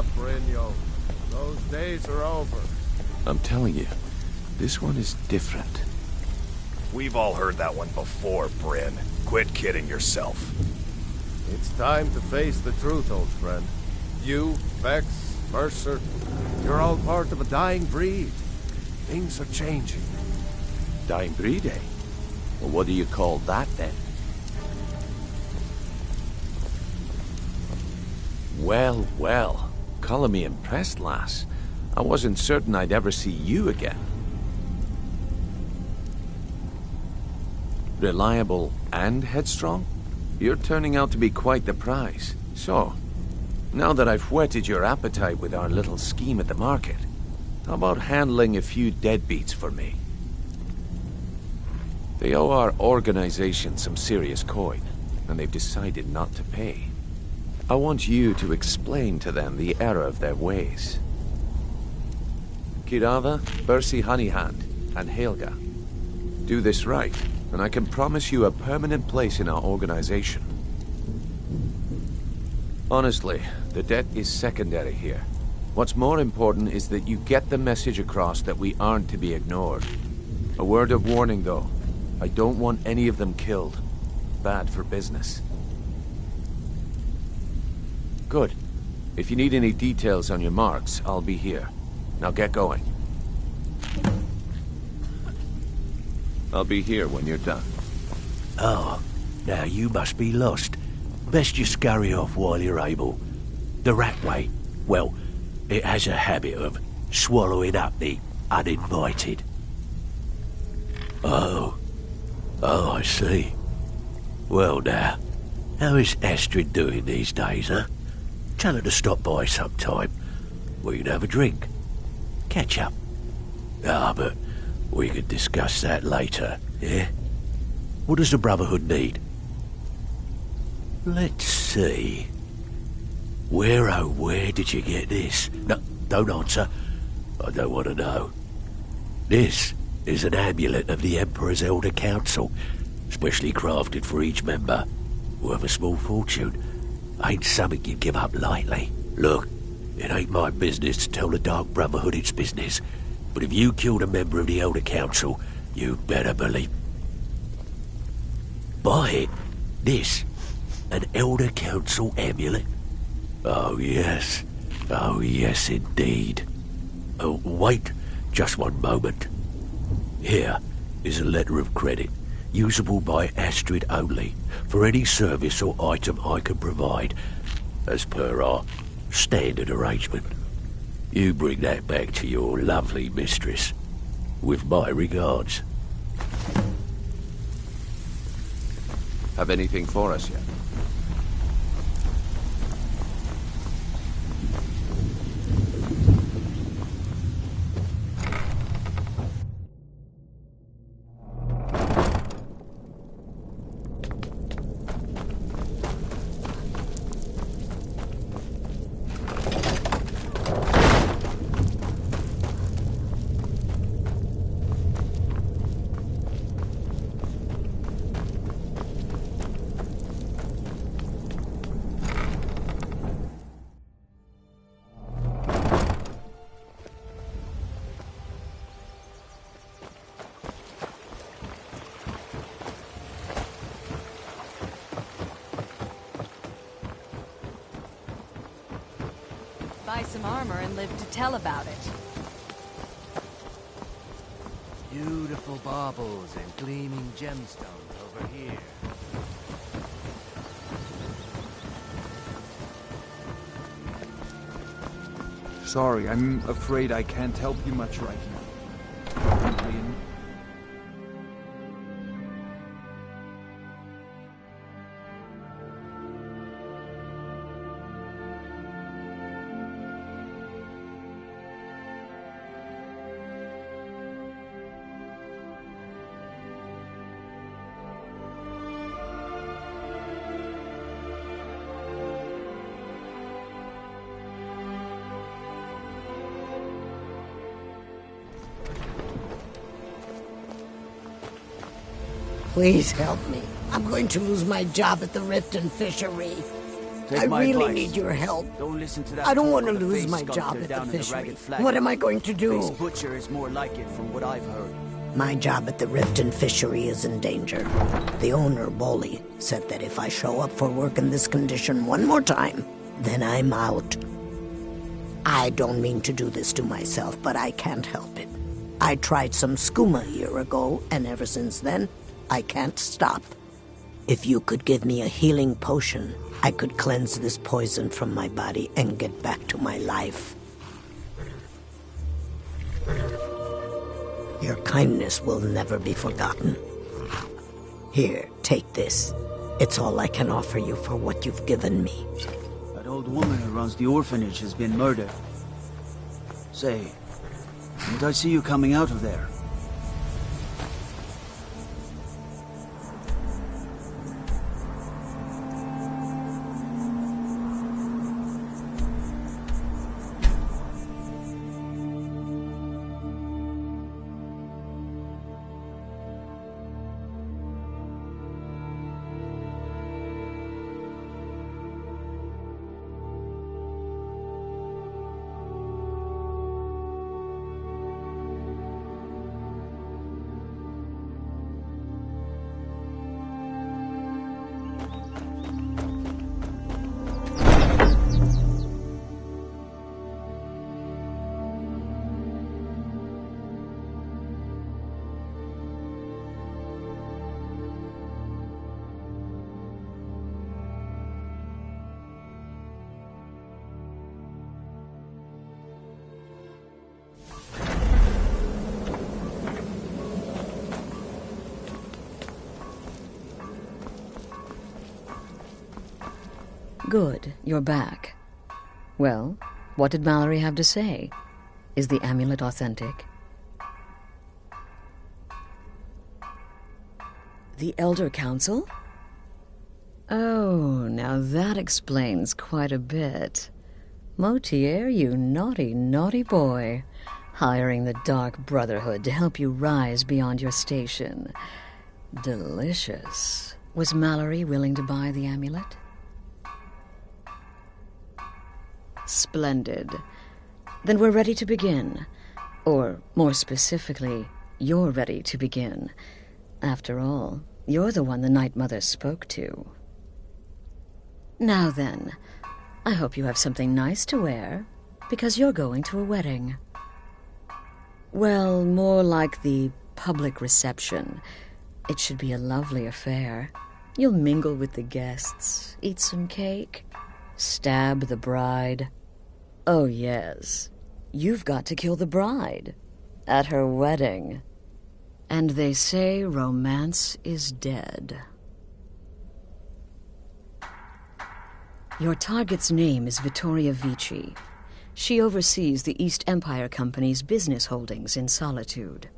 S11: up, Brynjo. Those days are over.
S16: I'm telling you, this one is different.
S12: We've all heard that one before, Bryn. Quit kidding yourself.
S11: It's time to face the truth, old friend. You, Vex, Mercer, you're all part of a dying breed. Things are changing.
S16: Dying breed, eh? Well, what do you call that, then? Well, well. Color me impressed, lass. I wasn't certain I'd ever see you again. Reliable and headstrong? You're turning out to be quite the prize. So, now that I've whetted your appetite with our little scheme at the market, how about handling a few deadbeats for me? They owe our organization some serious coin, and they've decided not to pay. I want you to explain to them the error of their ways. Kirava, Bersi Honeyhand, and Helga. Do this right, and I can promise you a permanent place in our organization. Honestly, the debt is secondary here. What's more important is that you get the message across that we aren't to be ignored. A word of warning, though. I don't want any of them killed. Bad for business. Good. If you need any details on your marks, I'll be here. Now get going. I'll be here when you're done.
S20: Oh, now you must be lost. Best you scurry off while you're able. The Ratway, well, it has a habit of swallowing up the uninvited. Oh, I see. Well now, how is Astrid doing these days, huh? Tell her to stop by sometime. We can have a drink. Catch up. Ah, but we can discuss that later, yeah? What does the Brotherhood need? Let's see. Where, oh, where did you get this? No, don't answer. I don't want to know. This is an amulet of the Emperor's Elder Council, specially crafted for each member. Worth a small fortune. Ain't something you give up lightly. Look, it ain't my business to tell the Dark Brotherhood its business, but if you killed a member of the Elder Council, you'd better believe. Buy it. This. An Elder Council amulet. Oh yes indeed. Oh, wait just one moment. Here is a letter of credit, usable by Astrid only, for any service or item I can provide, as per our standard arrangement. You bring that back to your lovely mistress, with my regards.
S16: Have anything for us yet?
S17: Buy some armor and live to tell about it.
S19: Beautiful baubles and gleaming gemstones over here.
S15: Sorry, I'm afraid I can't help you much right now.
S8: Please help me. I'm going to lose my job at the Rift and Fishery.
S21: I
S1: my
S21: really
S1: advice.
S21: need your help.
S1: Don't listen to that.
S21: I don't
S1: talk
S21: want to
S1: of the
S21: lose
S1: face
S21: my
S1: sculptor
S21: job at
S1: down
S21: the
S1: in
S21: fishery.
S1: Ragged Flag.
S21: What am I going to do?
S1: Face butcher is more like it from what I've heard.
S21: My job at the Riften fishery is in danger. The owner, Bolly, said that if I show up for work in this condition one more time, then I'm out. I don't mean to do this to myself, but I can't help it. I tried some skooma a year ago, and ever since then, I can't stop. If you could give me a healing potion, I could cleanse this poison from my body and get back to my life. Your kindness will never be forgotten. Here, take this. It's all I can offer you for what you've given me.
S22: That old woman who runs the orphanage has been murdered. Say, didn't I see you coming out of there?
S7: Good, you're back. Well, what did Mallory have to say? Is the amulet authentic? The Elder Council? Oh, now that explains quite a bit. Motier, you naughty, naughty boy. Hiring the Dark Brotherhood to help you rise beyond your station. Delicious. Was Mallory willing to buy the amulet? Splendid. Then we're ready to begin. Or, more specifically, you're ready to begin. After all, you're the one the Night Mother spoke to. Now then, I hope you have something nice to wear, because you're going to a wedding. Well, more like the public reception. It should be a lovely affair. You'll mingle with the guests, eat some cake, stab the bride. Oh, yes. You've got to kill the bride. At her wedding. And they say romance is dead. Your target's name is Vittoria Vici. She oversees the East Empire Company's business holdings in Solitude.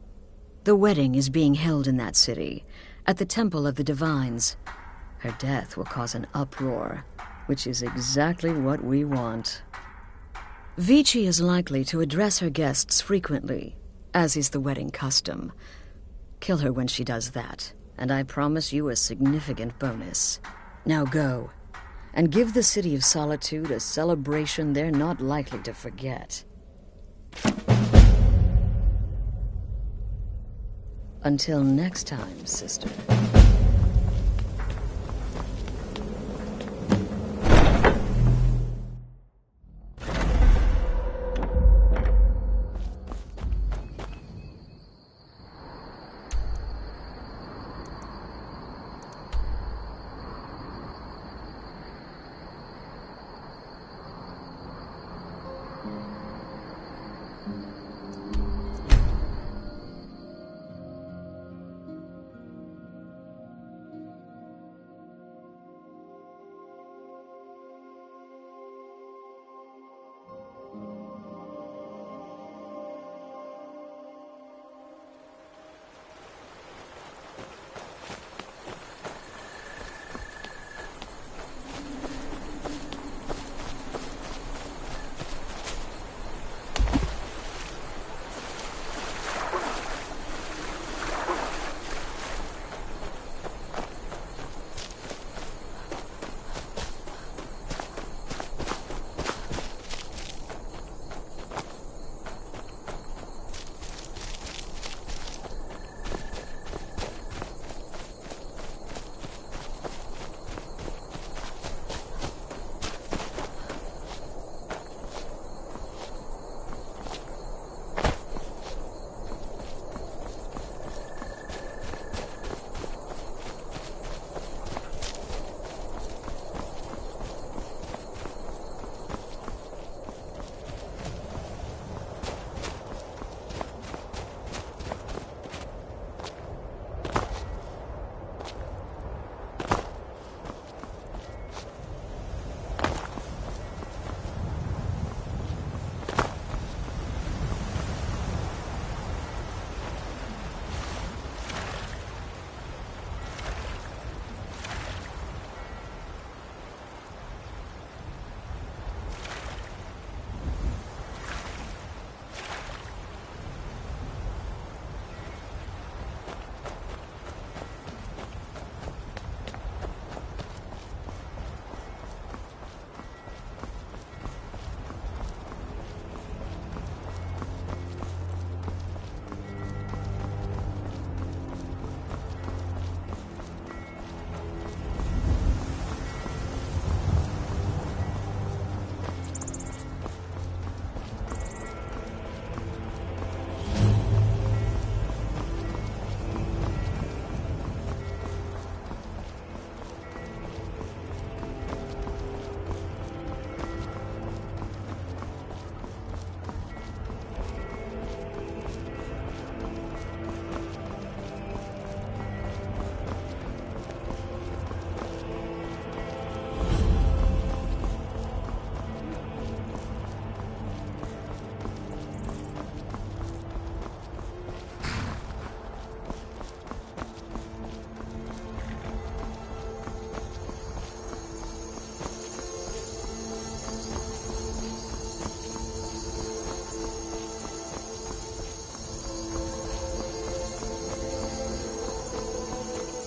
S7: The wedding is being held in that city, at the Temple of the Divines. Her death will cause an uproar, which is exactly what we want. Vici is likely to address her guests frequently, as is the wedding custom. Kill her when she does that, and I promise you a significant bonus. Now go, and give the City of Solitude a celebration they're not likely to forget. Until next time, sister.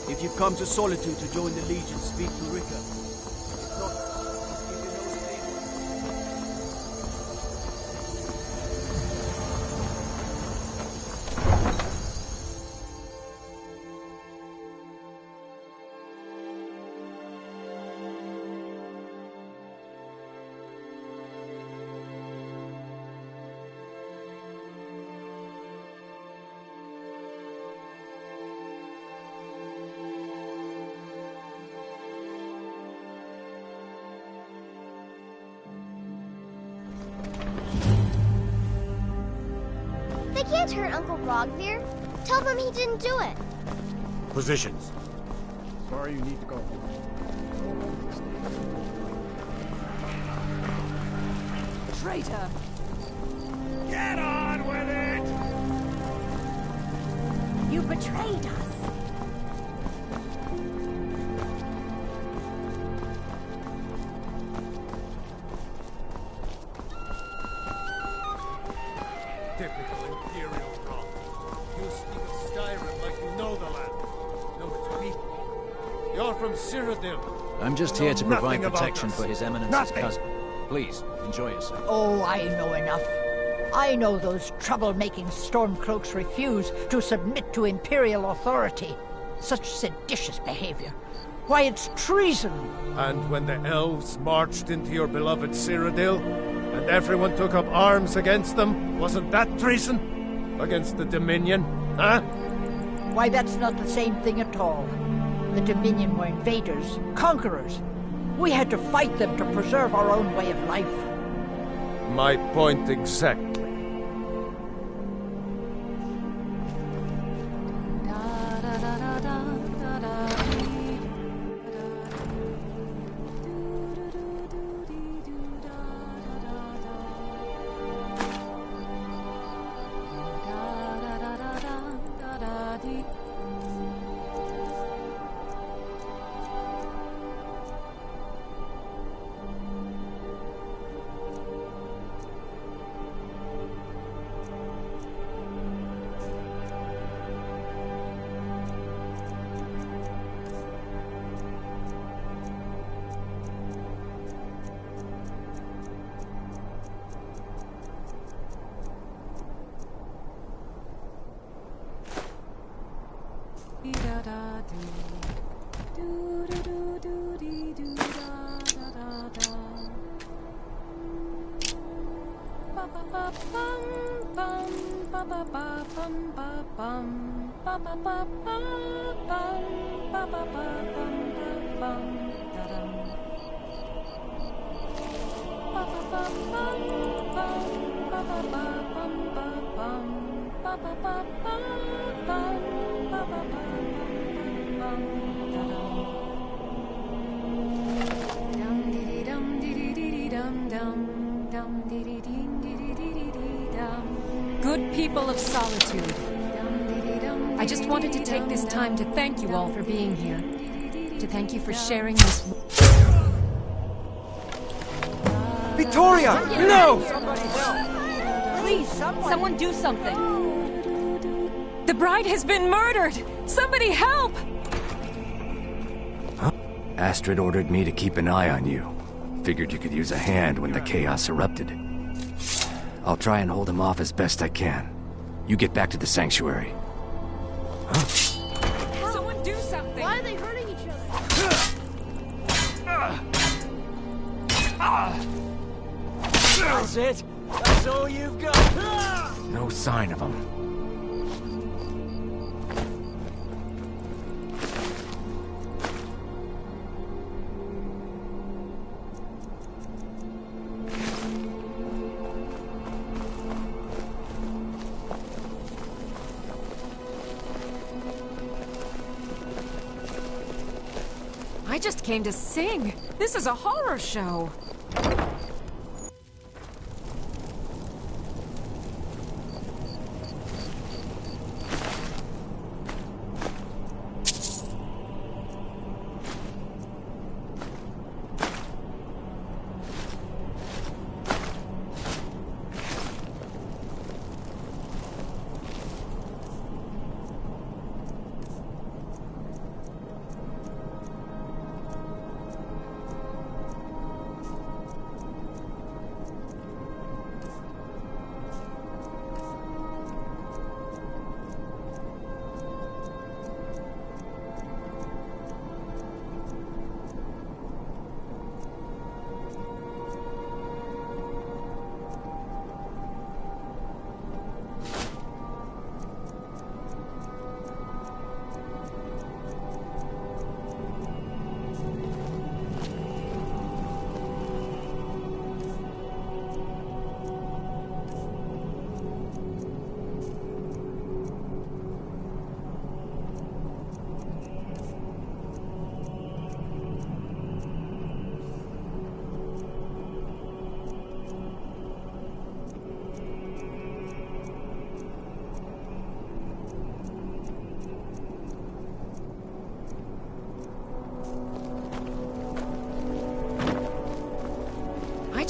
S22: If you've come to Solitude to join the Legion, speak to Rika. If not, I'll give you those papers.
S10: They can't hurt Uncle Rogvir. Tell them he didn't do it.
S19: Positions.
S4: Sorry you need to go home.
S17: Traitor!
S19: Get on with it!
S17: You betrayed us!
S11: Typical Imperial wrong. You speak of Skyrim like you know the land. Know its people. You're from Cyrodiil.
S3: I'm just
S11: You
S3: here
S11: know
S3: to provide
S11: nothing about
S3: protection
S11: us.
S3: for His Eminence's
S11: Nothing.
S3: cousin. Please, enjoy yourself.
S5: Oh, I know enough. I know those troublemaking Stormcloaks refuse to submit to Imperial authority. Such seditious behavior. Why, it's treason.
S11: And when the elves marched into your beloved Cyrodiil, and everyone took up arms against them, wasn't that treason? Against the Dominion, huh?
S5: Why, that's not the same thing at all. The Dominion were invaders, conquerors. We had to fight them to preserve our own way of life.
S11: My point exactly.
S17: Good people of Solitude, I just wanted to take this time to thank you all for being here. To thank you for sharing this...
S5: Victoria! No!
S17: Please, someone do something. The bride has been murdered! Somebody help!
S12: Astrid ordered me to keep an eye on you. Figured you could use a hand when the chaos erupted. I'll try and hold him off as best I can. You get back to the sanctuary.
S17: Someone do something!
S10: Why are they hurting each other?
S22: That's it? That's all you've got?
S12: No sign of him.
S17: I just came to sing. This is a horror show.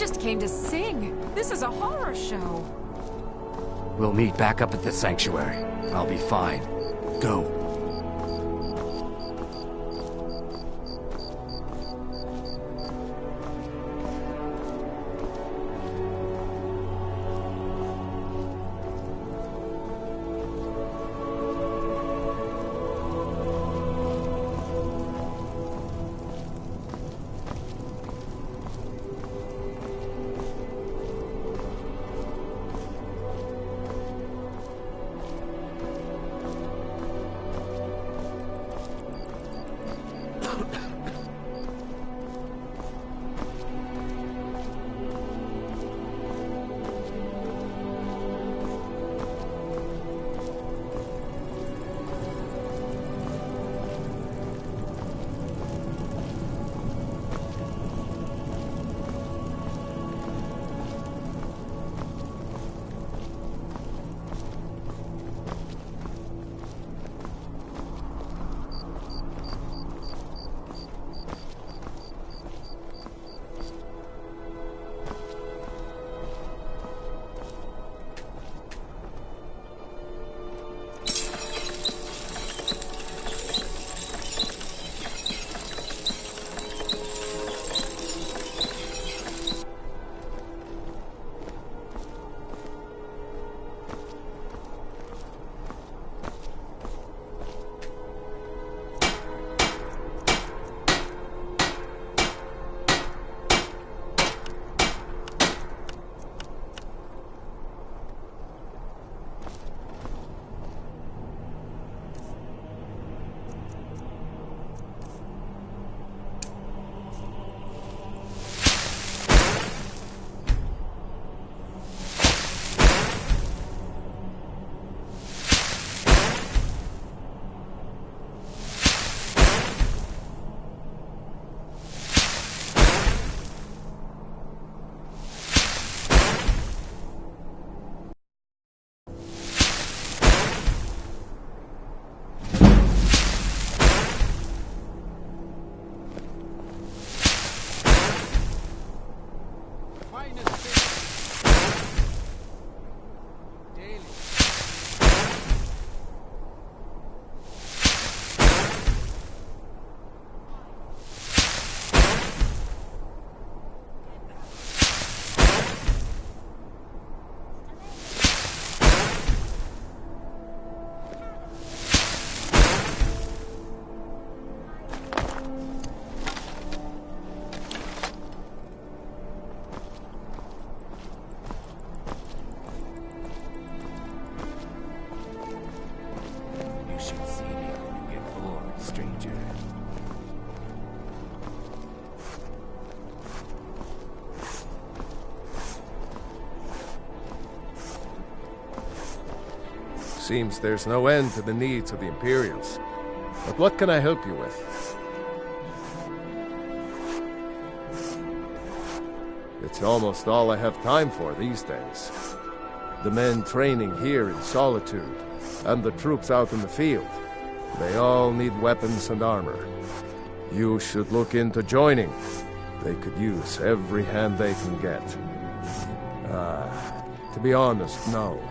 S17: just came to sing. This is a horror show.
S12: We'll meet back up at the sanctuary. I'll be fine. Go.
S11: Seems there's no end to the needs of the Imperials. But what can I help you with? It's almost all I have time for these days. The men training here in Solitude, and the troops out in the field, they all need weapons and armor. You should look into joining. They could use every hand they can get. To be honest, no.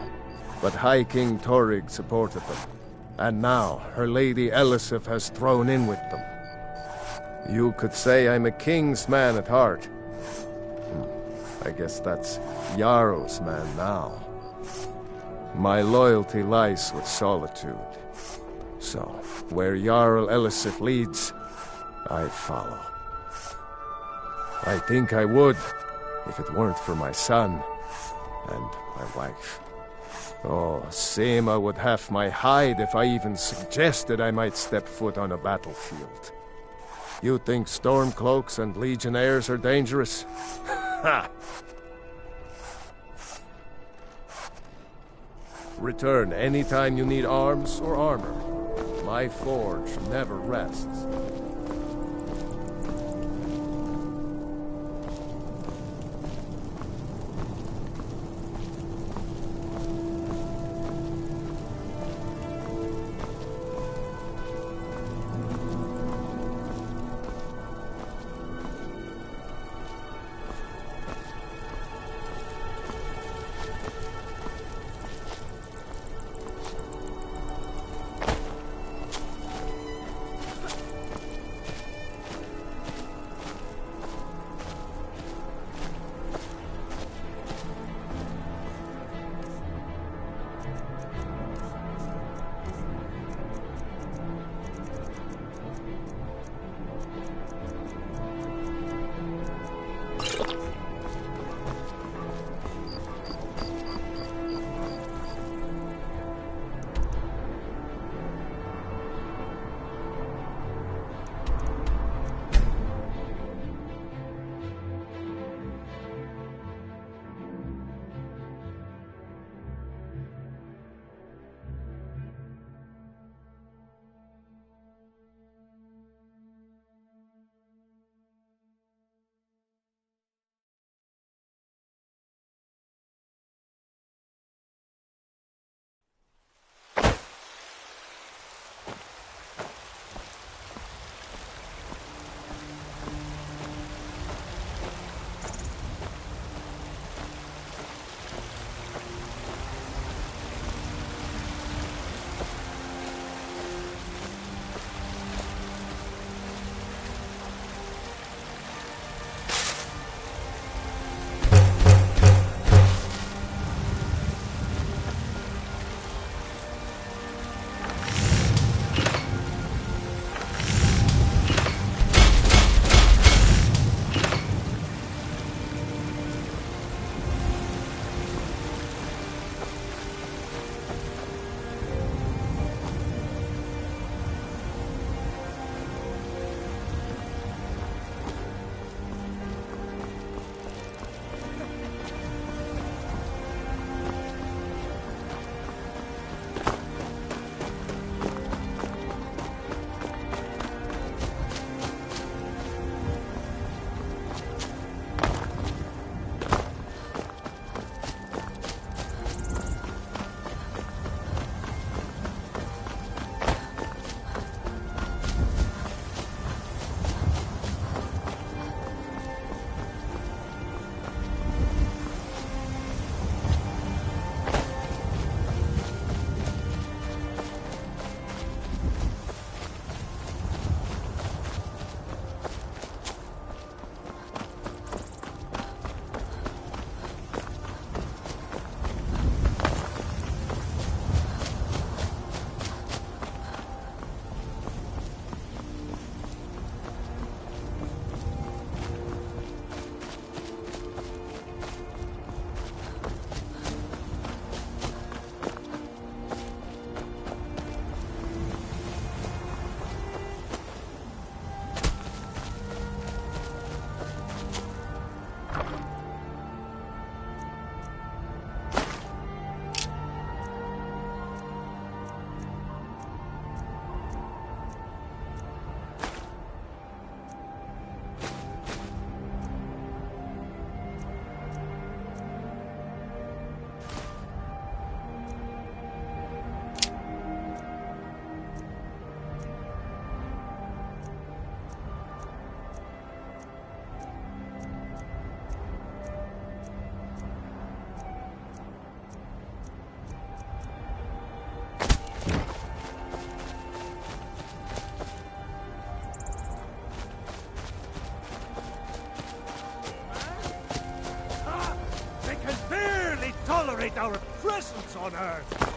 S11: But High King Torrig supported them. And now, her Lady Elisif has thrown in with them. You could say I'm a king's man at heart. I guess that's Yarrow's man now. My loyalty lies with Solitude. So, where Jarl Elisif leads, I follow. I think I would, if it weren't for my son and my wife. Oh, Seema would have my hide if I even suggested I might step foot on a battlefield. You think Stormcloaks and Legionnaires are dangerous? Ha! Return anytime you need arms or armor. My forge never rests.
S9: our presence on Earth.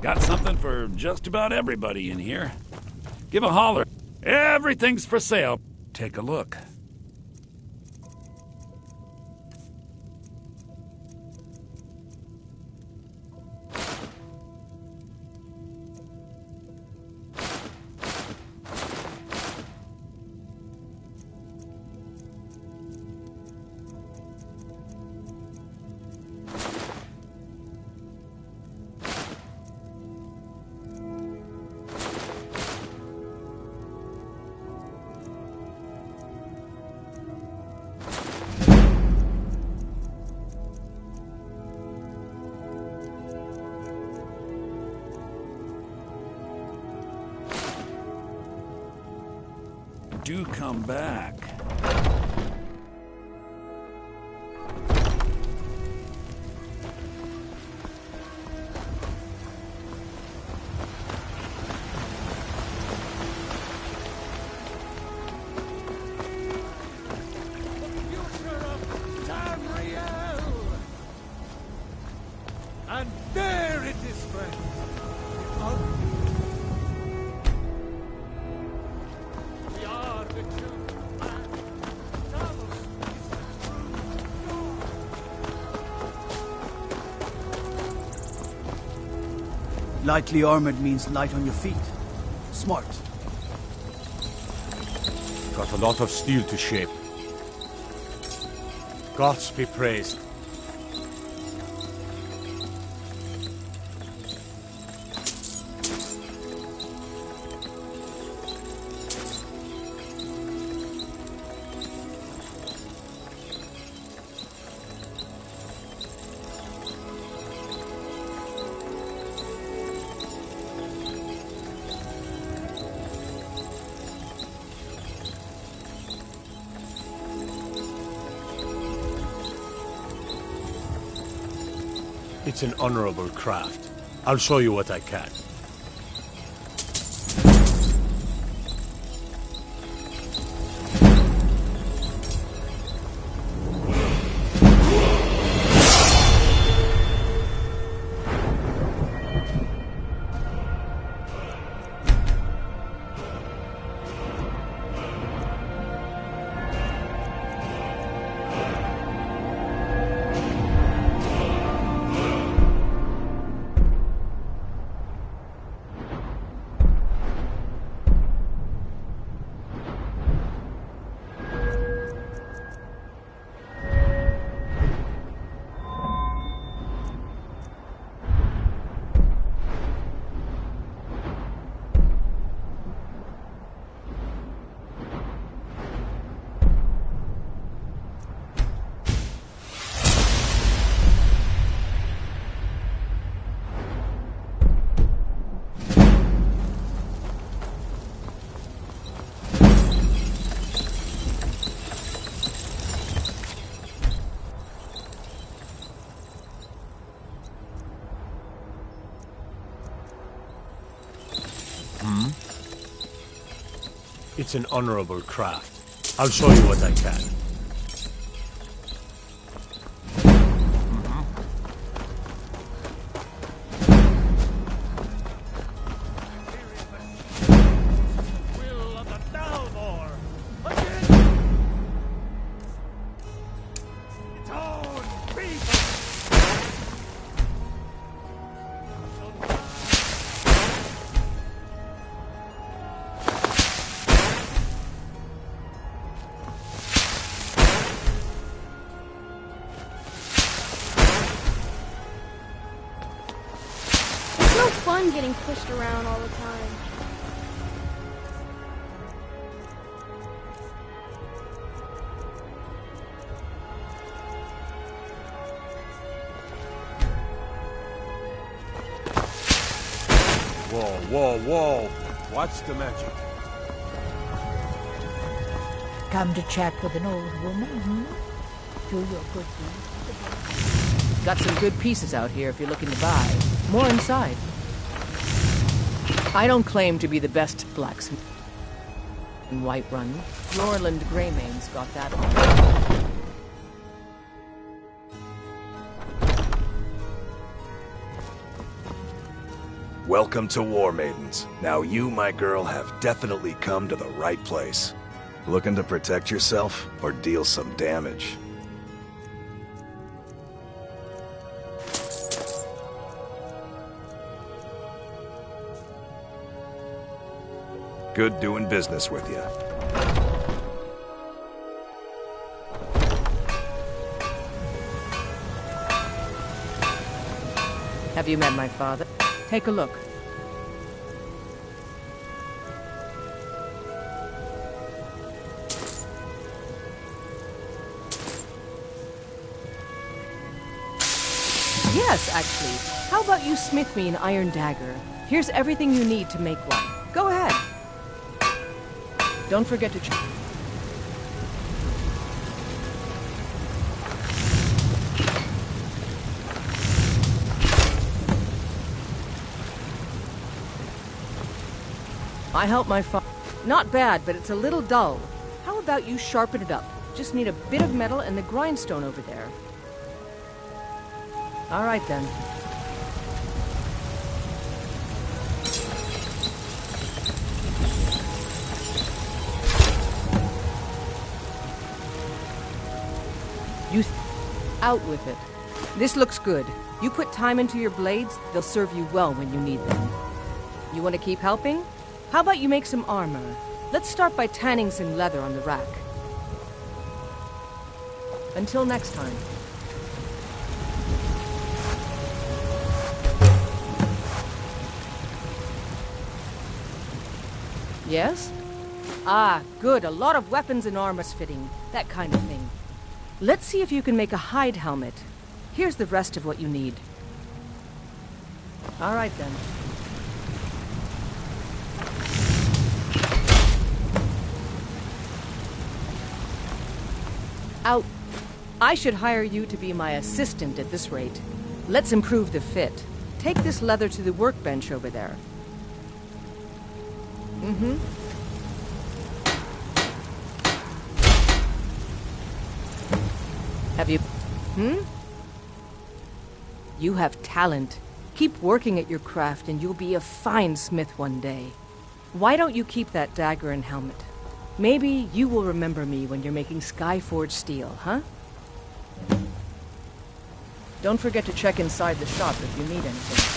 S13: Got something for just about everybody in here. Give a holler. Everything's for sale. Take a look. Do come back.
S9: And there it is, friends. We are the children of man. Talos is the true God.
S22: Lightly armored means light on your feet. Smart.
S9: Got a lot of steel to shape. Gods be praised. It's an honorable craft. I'll show you what I can. It's an honorable craft. I'll show you what I can.
S10: I'm getting pushed around all the time.
S18: Whoa, whoa, whoa! What's the magic?
S5: Come to chat with an old woman, hmm? Do your good deeds.
S6: Got some good pieces out here if you're looking to buy. More inside. I don't claim to be the best blacksmith in Whiterun. Lorland Greymane's got that one.
S14: Welcome to War Maidens. Now you, my girl, have definitely come to the right place. Looking to protect yourself or deal some damage? Good doing business with you.
S6: Have you met my father? Take a look. Yes, actually. How about you smith me an iron dagger? Here's everything you need to make one. Go ahead. Don't forget to check. I help my father. Not bad, but it's a little dull. How about you sharpen it up? Just need a bit of metal and the grindstone over there. All right, then. Out with it. This looks good. You put time into your blades, they'll serve you well when you need them. You want to keep helping? How about you make some armor? Let's start by tanning some leather on the rack. Until next time. Yes? Ah, good. A lot of weapons and armors fitting. That kind of thing. Let's see if you can make a hide helmet. Here's the rest of what you need. All right, then. Out. I should hire you to be my assistant at this rate. Let's improve the fit. Take this leather to the workbench over there. Mm-hmm. Have you... You have talent. Keep working at your craft and you'll be a fine smith one day. Why don't you keep that dagger and helmet? Maybe you will remember me when you're making Skyforge steel, huh? Don't forget to check inside the shop if you need anything.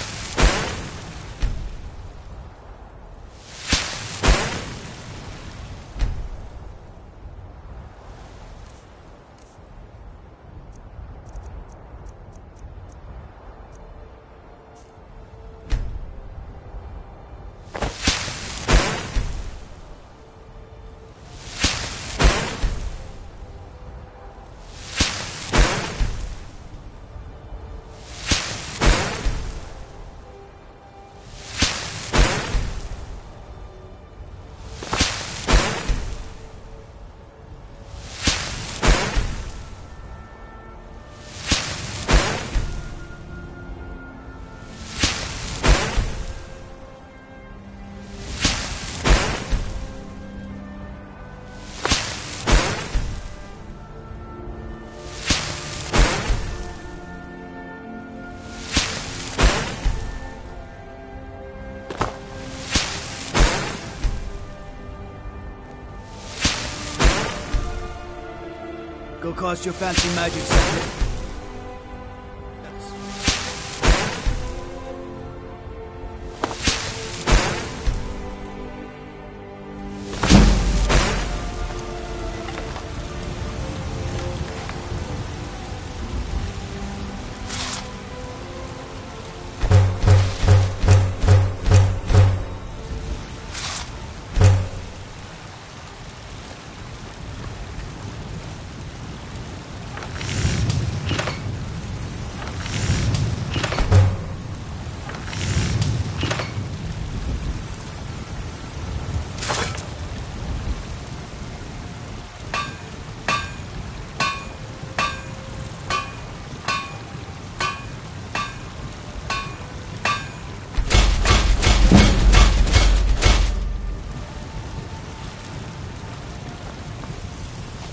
S22: Go cast your fancy magic something.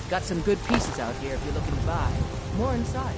S6: Got some good pieces out here if you're looking to buy. More inside.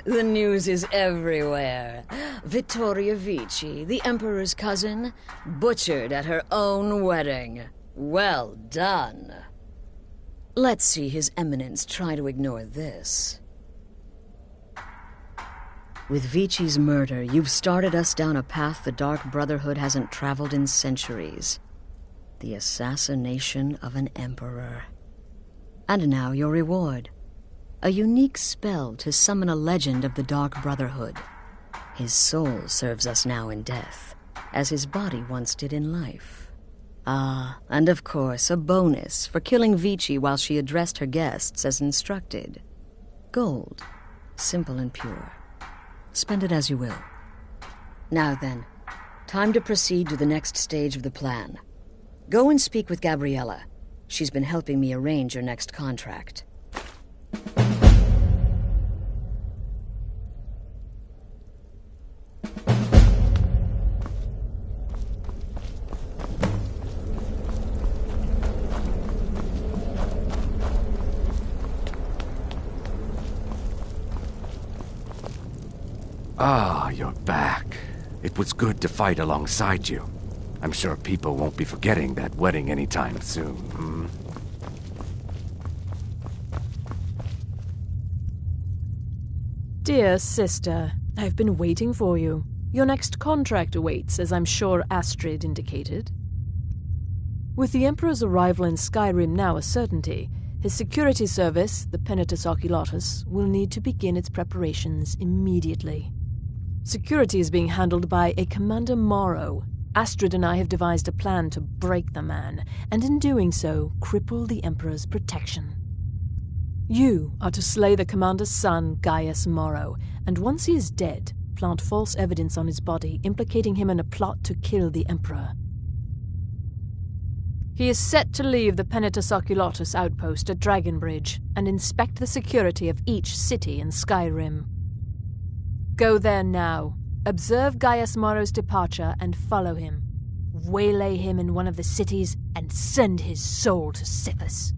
S7: The news is everywhere. Vittoria Vici, the Emperor's cousin, butchered at her own wedding. Well done. Let's see His Eminence try to ignore this. With Vici's murder, you've started us down a path the Dark Brotherhood hasn't traveled in centuries. The assassination of an emperor. And now your reward. A unique spell to summon a legend of the Dark Brotherhood. His soul serves us now in death, as his body once did in life. Ah, and of course, a bonus for killing Vici while she addressed her guests as instructed. Gold, simple and pure. Spend it as you will. Now then, time to proceed to the next stage of the plan. Go and speak with Gabriella. She's been helping me arrange your next contract.
S12: Ah, you're back. It was good to fight alongside you. I'm sure people won't be forgetting that wedding anytime soon, hmm?
S6: Dear sister, I've been waiting for you. Your next contract awaits, as I'm sure Astrid indicated. With the Emperor's arrival in Skyrim now a certainty, his security service, the Penitus Oculatus, will need to begin its preparations immediately. Security is being handled by a Commander Morrow. Astrid and I have devised a plan to break the man, and in doing so, cripple the Emperor's protection. You are to slay the Commander's son, Gaius Morrow, and once he is dead, plant false evidence on his body, implicating him in a plot to kill the Emperor. He is set to leave the Penitus Oculatus outpost at Dragonbridge and inspect the security of each city in Skyrim. Go there now, observe Gaius Morrow's departure and follow him. Waylay him in one of the cities and send his soul to Sithis.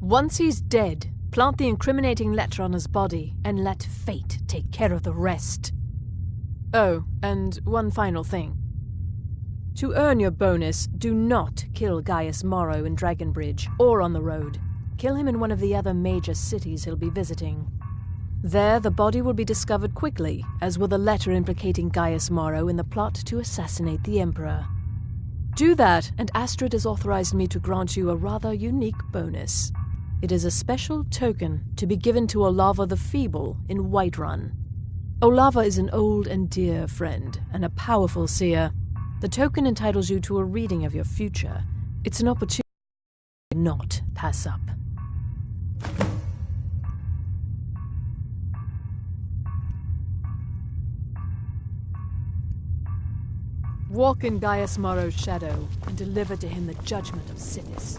S6: Once he's dead, plant the incriminating letter on his body and let fate take care of the rest. Oh, and one final thing. To earn your bonus, do not kill Gaius Morrow in Dragonbridge or on the road. Kill him in one of the other major cities he'll be visiting. There, the body will be discovered quickly, as will the letter implicating Gaius Morrow in the plot to assassinate the Emperor. Do that, and Astrid has authorized me to grant you a rather unique bonus. It is a special token to be given to Olava the Feeble in Whiterun. Olava is an old and dear friend, and a powerful seer. The token entitles you to a reading of your future. It's an opportunity to not pass up.
S2: Walk in Gaius Maro's shadow and deliver to him the judgment of Sithis.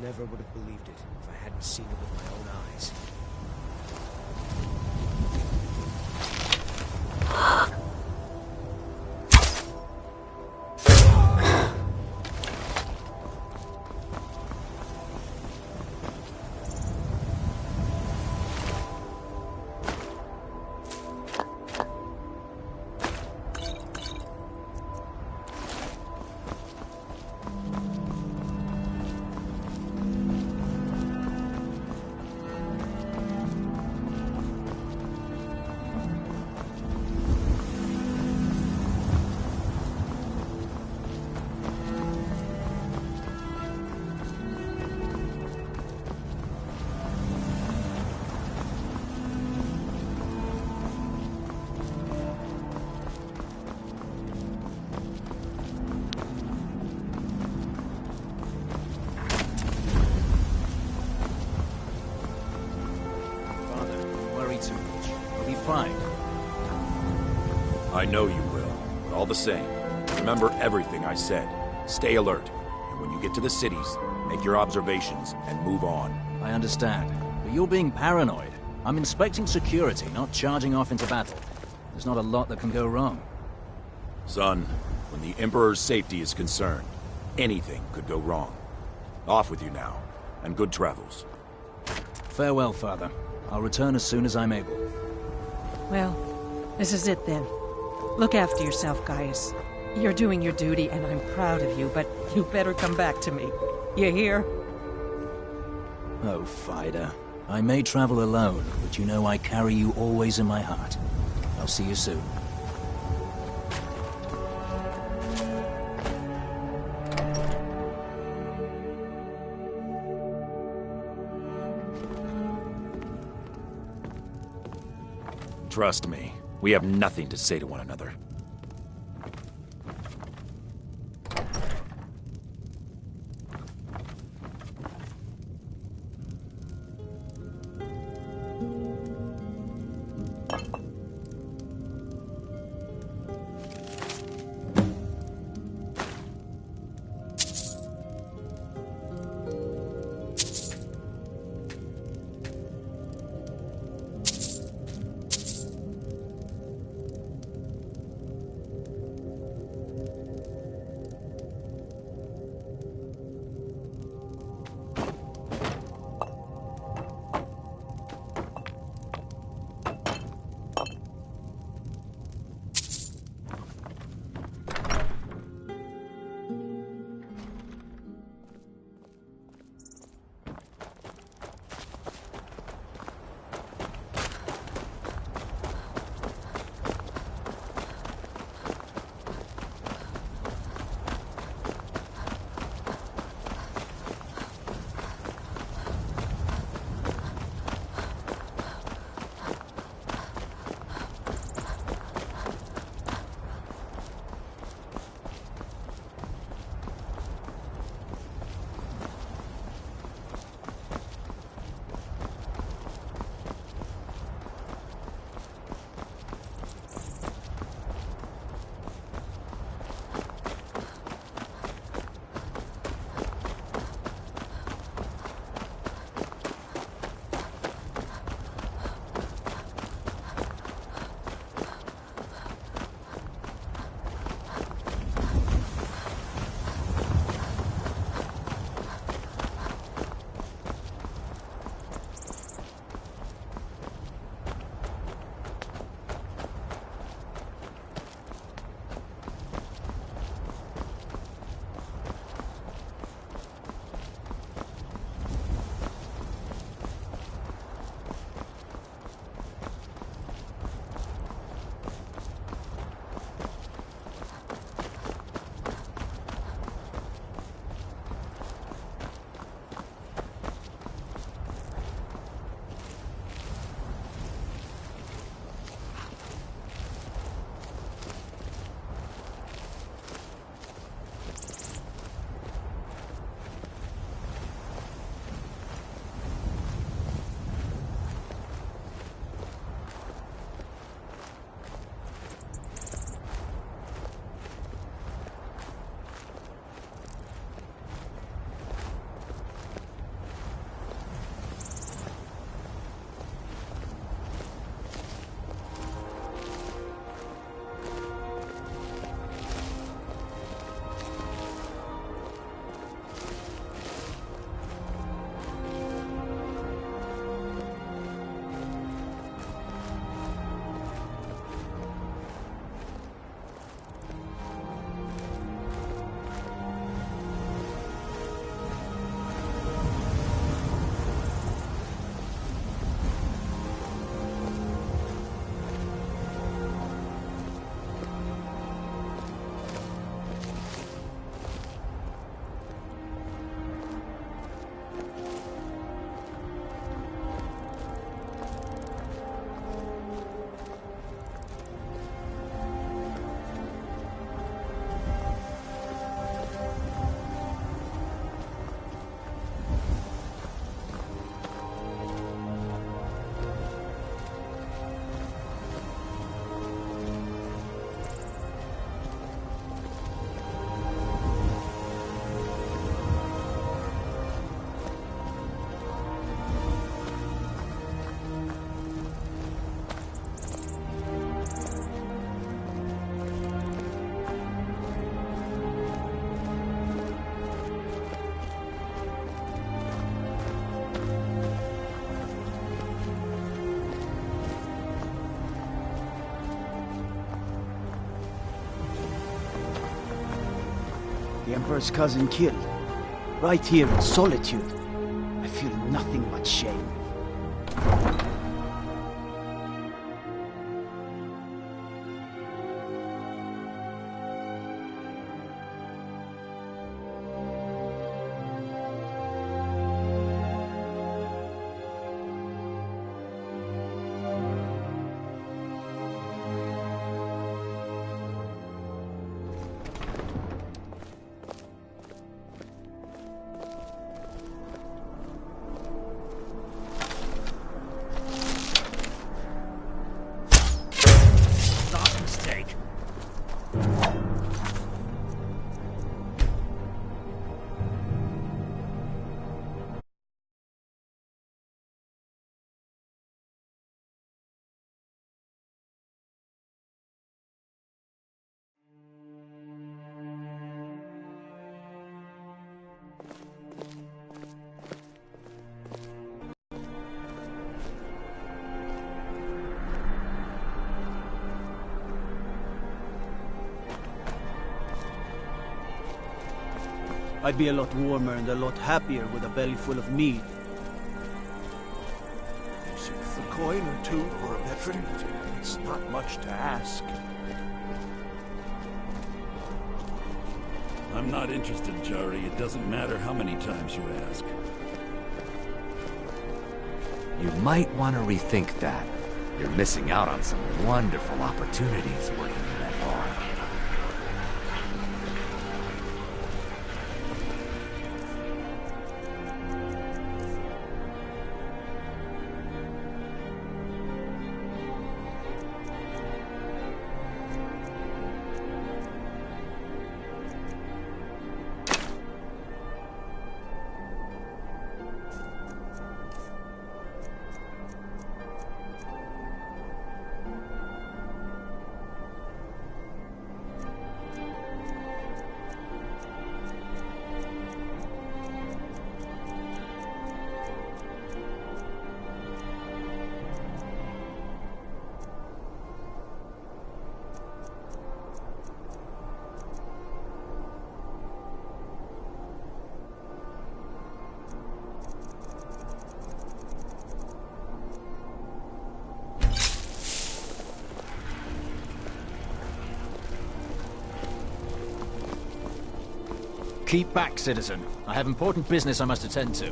S16: never would have believed it if I hadn't seen it with my own eyes.
S3: I know you will, but all the same, remember everything I said. Stay alert, and when you get to the cities, make your observations and move on.
S20: I understand, but you're being paranoid. I'm inspecting security, not charging off into battle. There's not a lot that can go wrong.
S3: Son, when the Emperor's safety is concerned, anything could go wrong. Off with you now, and good travels.
S20: Farewell, Father. I'll return as soon as I'm able.
S23: Well, this is it then. Look after yourself, Gaius. You're doing your duty, and I'm proud of you, but you better come back to me. You hear?
S20: Oh, Fida. I may travel alone, but you know I carry you always in my heart. I'll see you soon.
S3: Trust me, we have nothing to say to one another.
S22: first cousin killed. Right here in Solitude. I feel nothing but shame. I'd be a lot warmer and a lot happier with a belly full of meat.
S18: A coin or two for a veteran? It's not much to ask.
S13: I'm not interested, Jari. It doesn't matter how many times you ask.
S12: You might want to rethink that. You're missing out on some wonderful opportunities working in that bar.
S20: Keep back, citizen. I have important business I must attend to.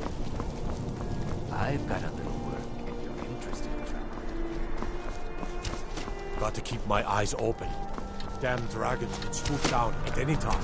S12: I've got a little work if you're interested.
S1: Got to keep my eyes open. Damn dragons could swoop down at any time.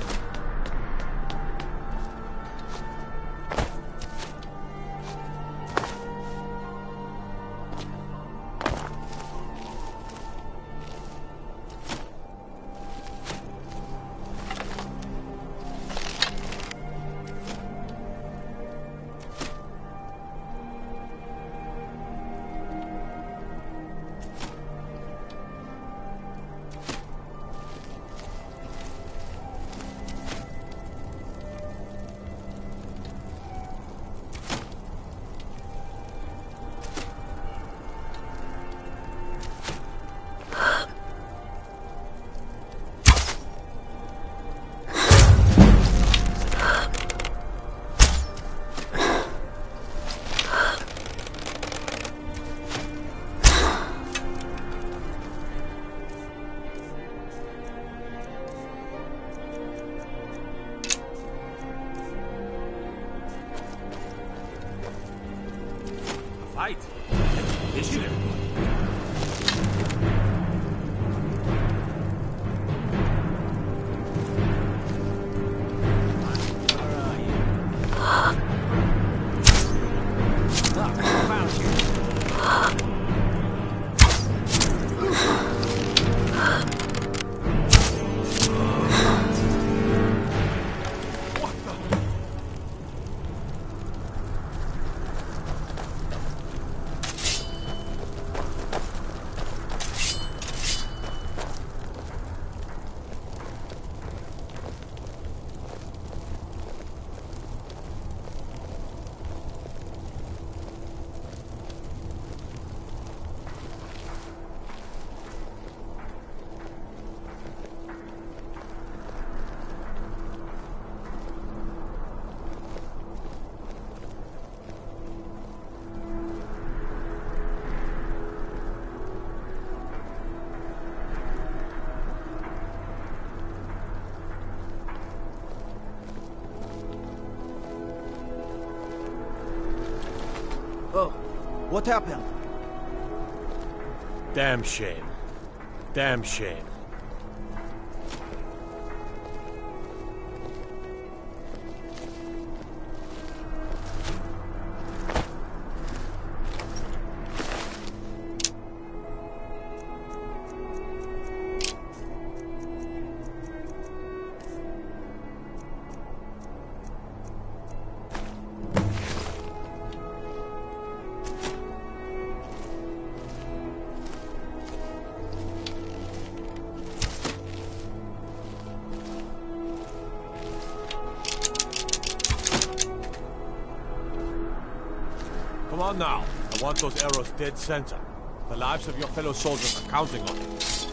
S13: Fight! Initiative!
S22: Oh, what happened?
S1: Damn shame. Damn shame. Come on now. I want those arrows dead center. The lives of your fellow soldiers are counting on it.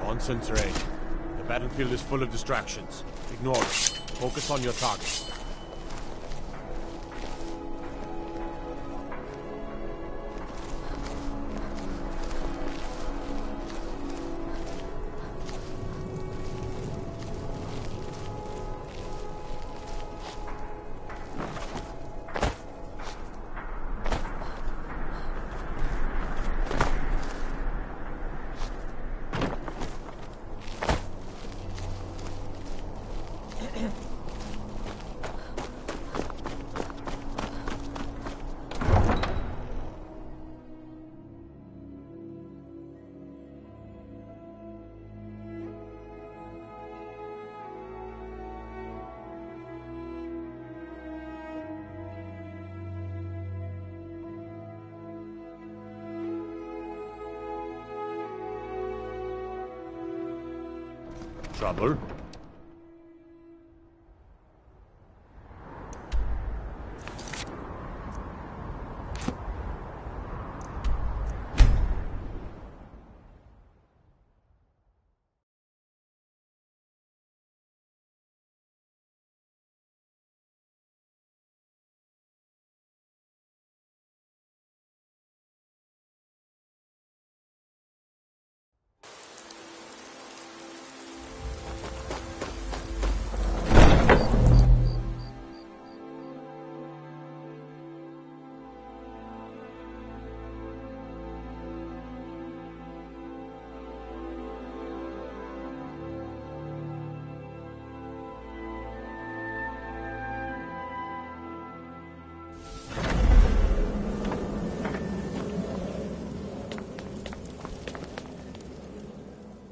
S1: Concentrate. The battlefield is full of distractions. Ignore them. Focus on your target. Trouble?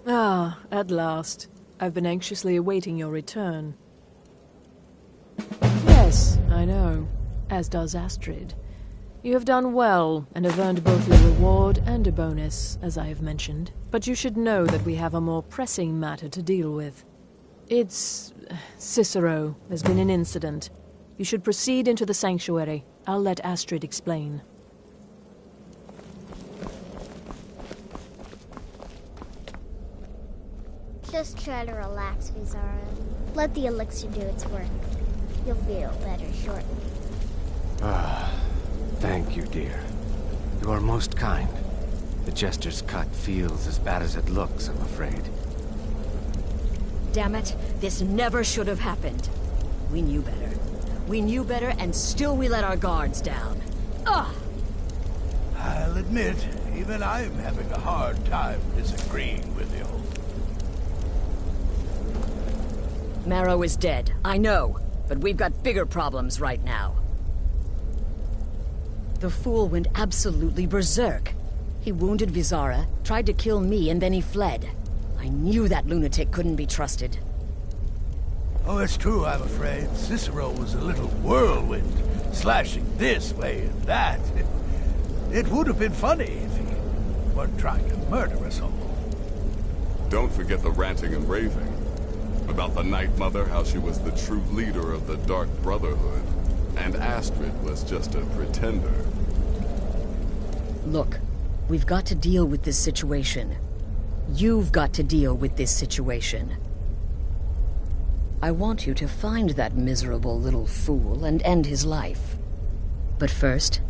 S2: Ah, at last. I've been anxiously awaiting your return. Yes, I know. As does Astrid. You have done well, and have earned both a reward and a bonus, as I have mentioned. But you should know that we have a more pressing matter to deal with. It's... Cicero. There's been an incident. You should proceed into the sanctuary. I'll let Astrid explain.
S10: Just try to relax, Vizara. Let the elixir do its work. You'll feel better shortly.
S12: Thank you, dear. You are most kind. The Jester's cut feels as bad as it looks, I'm afraid.
S7: Damn it, this never should have happened. We knew better. We knew better, and still we let our guards down. Ugh!
S8: I'll admit, even I'm having a hard time disagreeing with you.
S7: Marrow is dead, I know, but we've got bigger problems right now. The fool went absolutely berserk. He wounded Vizara, tried to kill me, and then he fled. I knew that lunatic couldn't be trusted.
S8: Oh, it's true, I'm afraid. Cicero was a little whirlwind, slashing this way and that. It would have been funny if he weren't trying to murder us all.
S15: Don't forget the ranting and raving.
S4: About the Night Mother, how she was the true leader of the Dark Brotherhood, and Astrid was just a pretender.
S7: Look, we've got to deal with this situation. You've got to deal with this situation. I want you to find that miserable little fool and end his life. But first,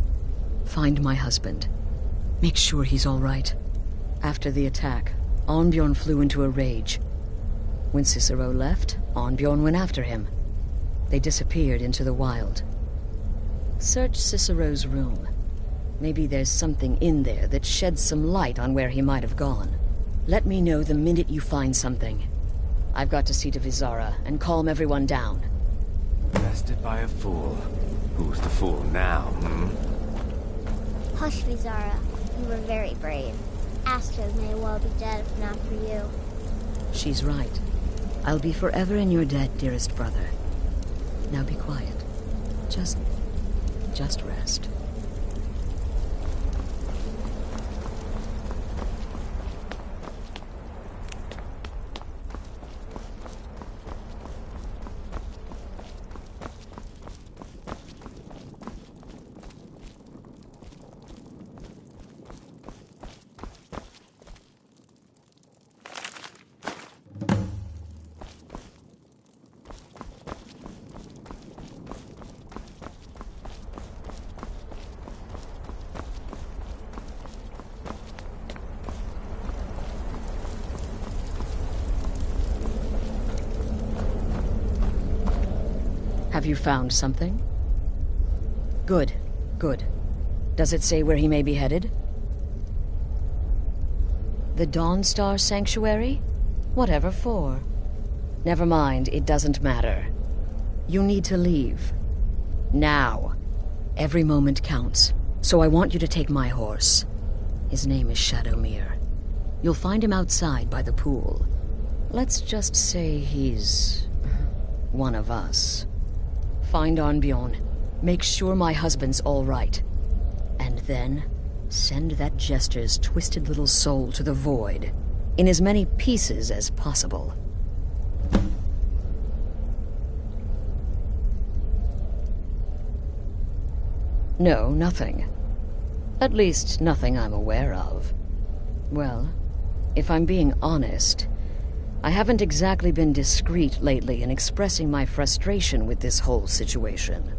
S7: find my husband. Make sure he's all right. After the attack, Arnbjorn flew into a rage. When Cicero left, Arnbjorn went after him. They disappeared into the wild. Search Cicero's room. Maybe there's something in there that sheds some light on where he might have gone. Let me know the minute you find something. I've got to see to Vizara and calm everyone down.
S19: Bested by a fool. Who's the fool now,
S10: Hush, Vizara. You were very brave. Astrid may well be dead if not for you.
S7: She's right. I'll be forever in your debt, dearest brother. Now be quiet. Just rest. Have you found something? Good, good. Does it say where he may be headed? The Dawnstar Sanctuary? Whatever for. Never mind, it doesn't matter. You need to leave. Now. Every moment counts, so I want you to take my horse. His name is Shadowmere. You'll find him outside by the pool. Let's just say he's one of us. Find Arnbjorn. Make sure my husband's all right. And then, send that jester's twisted little soul to the void, in as many pieces as possible. No, nothing. At least, nothing I'm aware of. Well, if I'm being honest, I haven't exactly been discreet lately in expressing my frustration with this whole situation.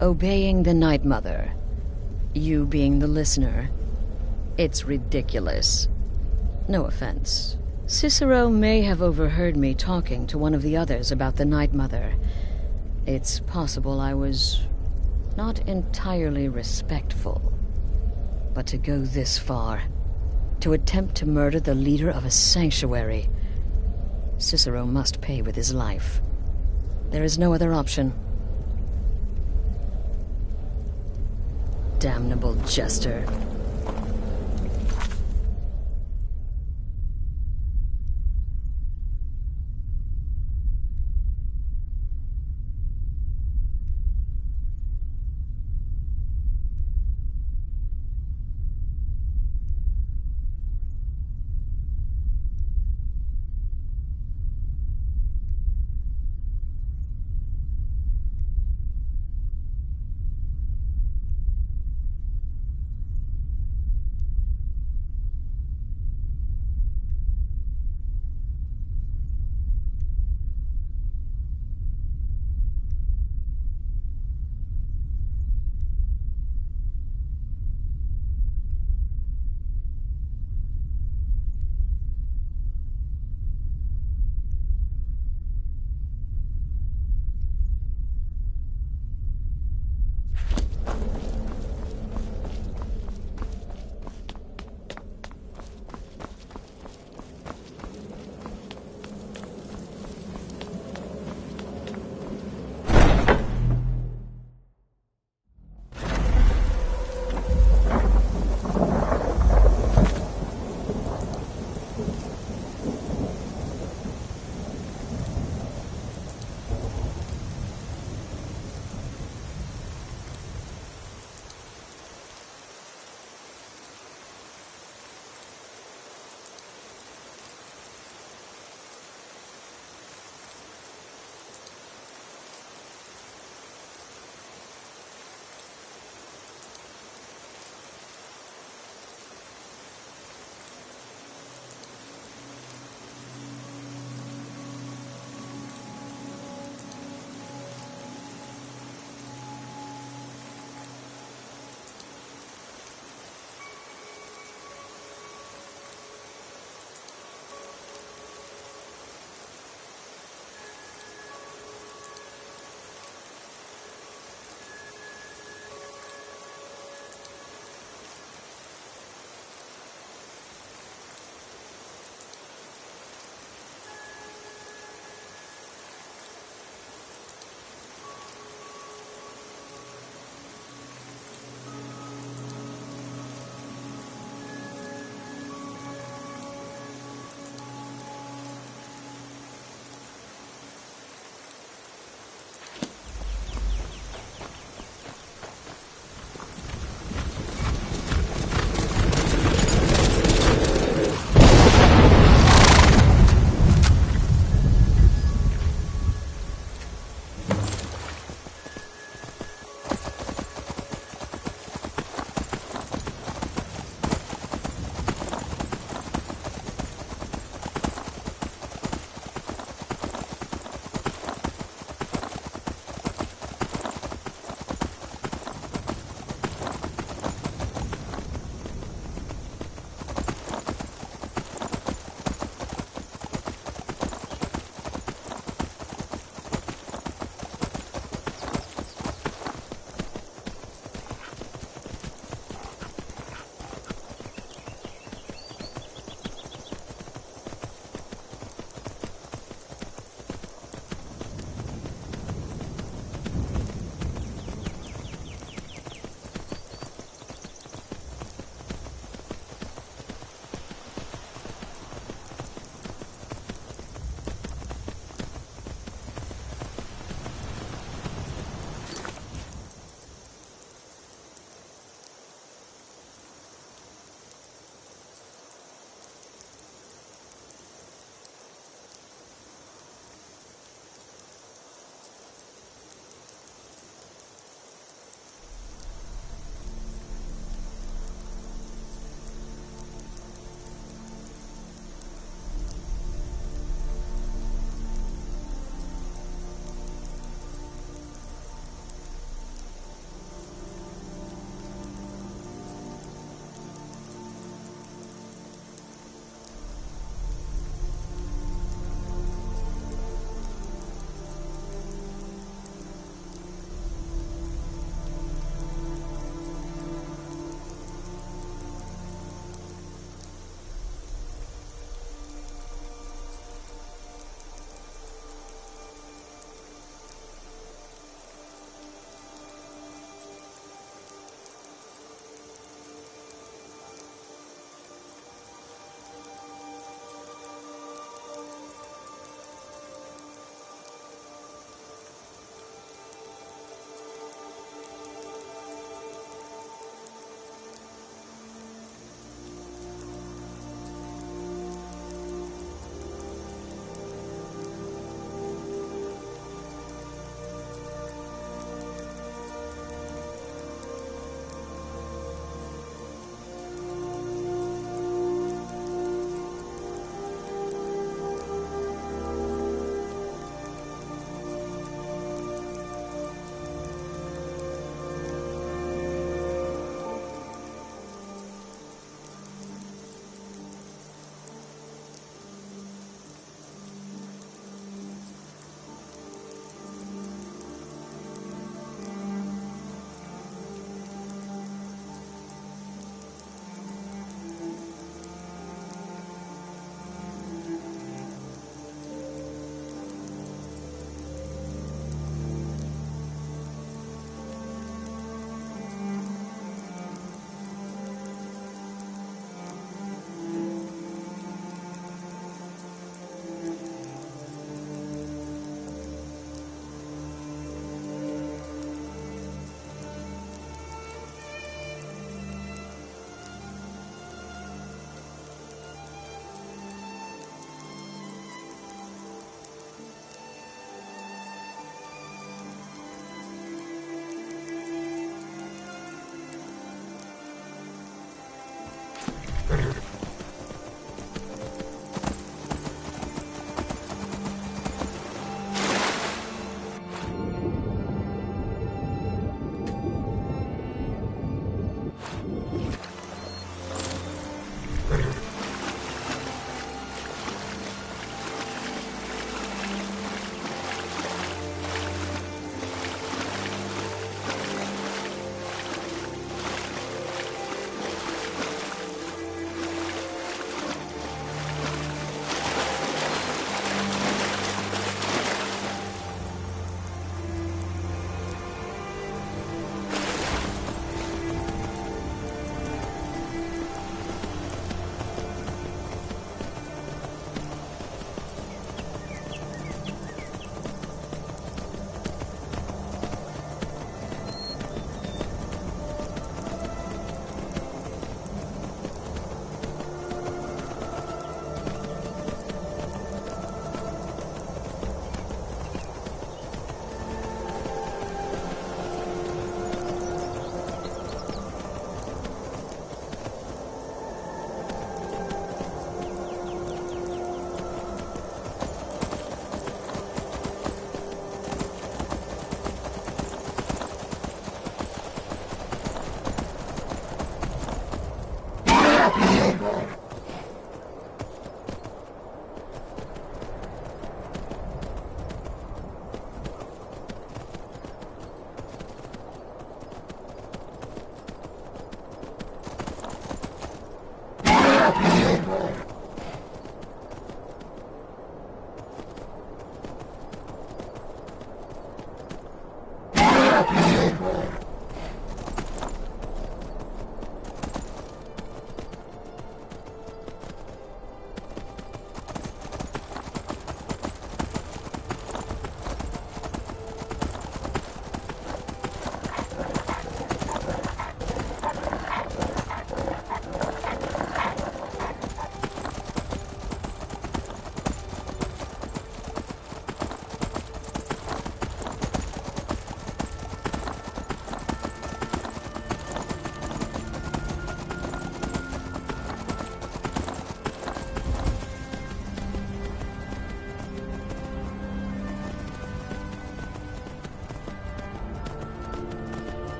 S7: Obeying the Night Mother, you being the listener, it's ridiculous. No offense. Cicero may have overheard me talking to one of the others about the Night Mother. It's possible I was not entirely respectful. But to go this far, to attempt to murder the leader of a sanctuary, Cicero must pay with his life. There is no other option. Damnable jester.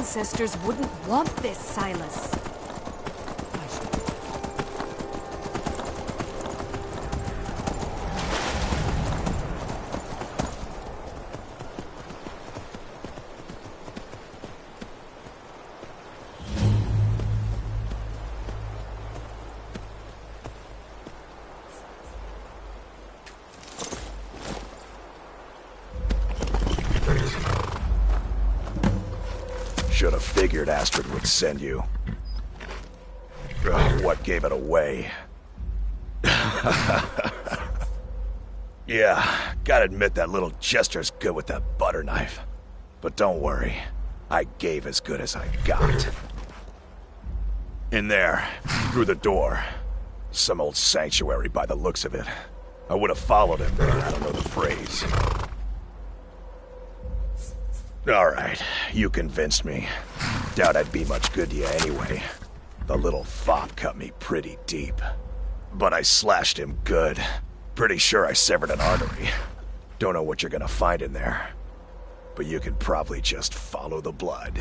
S15: ancestors wouldn't want this, Silas.
S14: Should have figured Astrid would send you. Ugh, what gave it away? Yeah, gotta admit that little jester's good with that butter knife. But don't worry, I gave as good as I got. In there, through the door. Some old sanctuary by the looks of it. I would have followed him, but I don't know the phrase. Alright, you convinced me. Doubt I'd be much good to you anyway. The little fop cut me pretty deep. But I slashed him good. Pretty sure I severed an artery. Don't know what you're gonna find in there. But you can probably just follow the blood.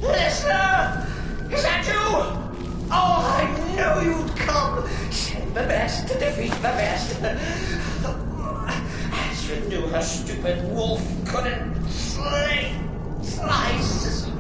S17: Listener! Is that you? Oh, I knew you'd come! Send the best to defeat the best. Astrid knew her stupid wolf couldn't slice Cicero.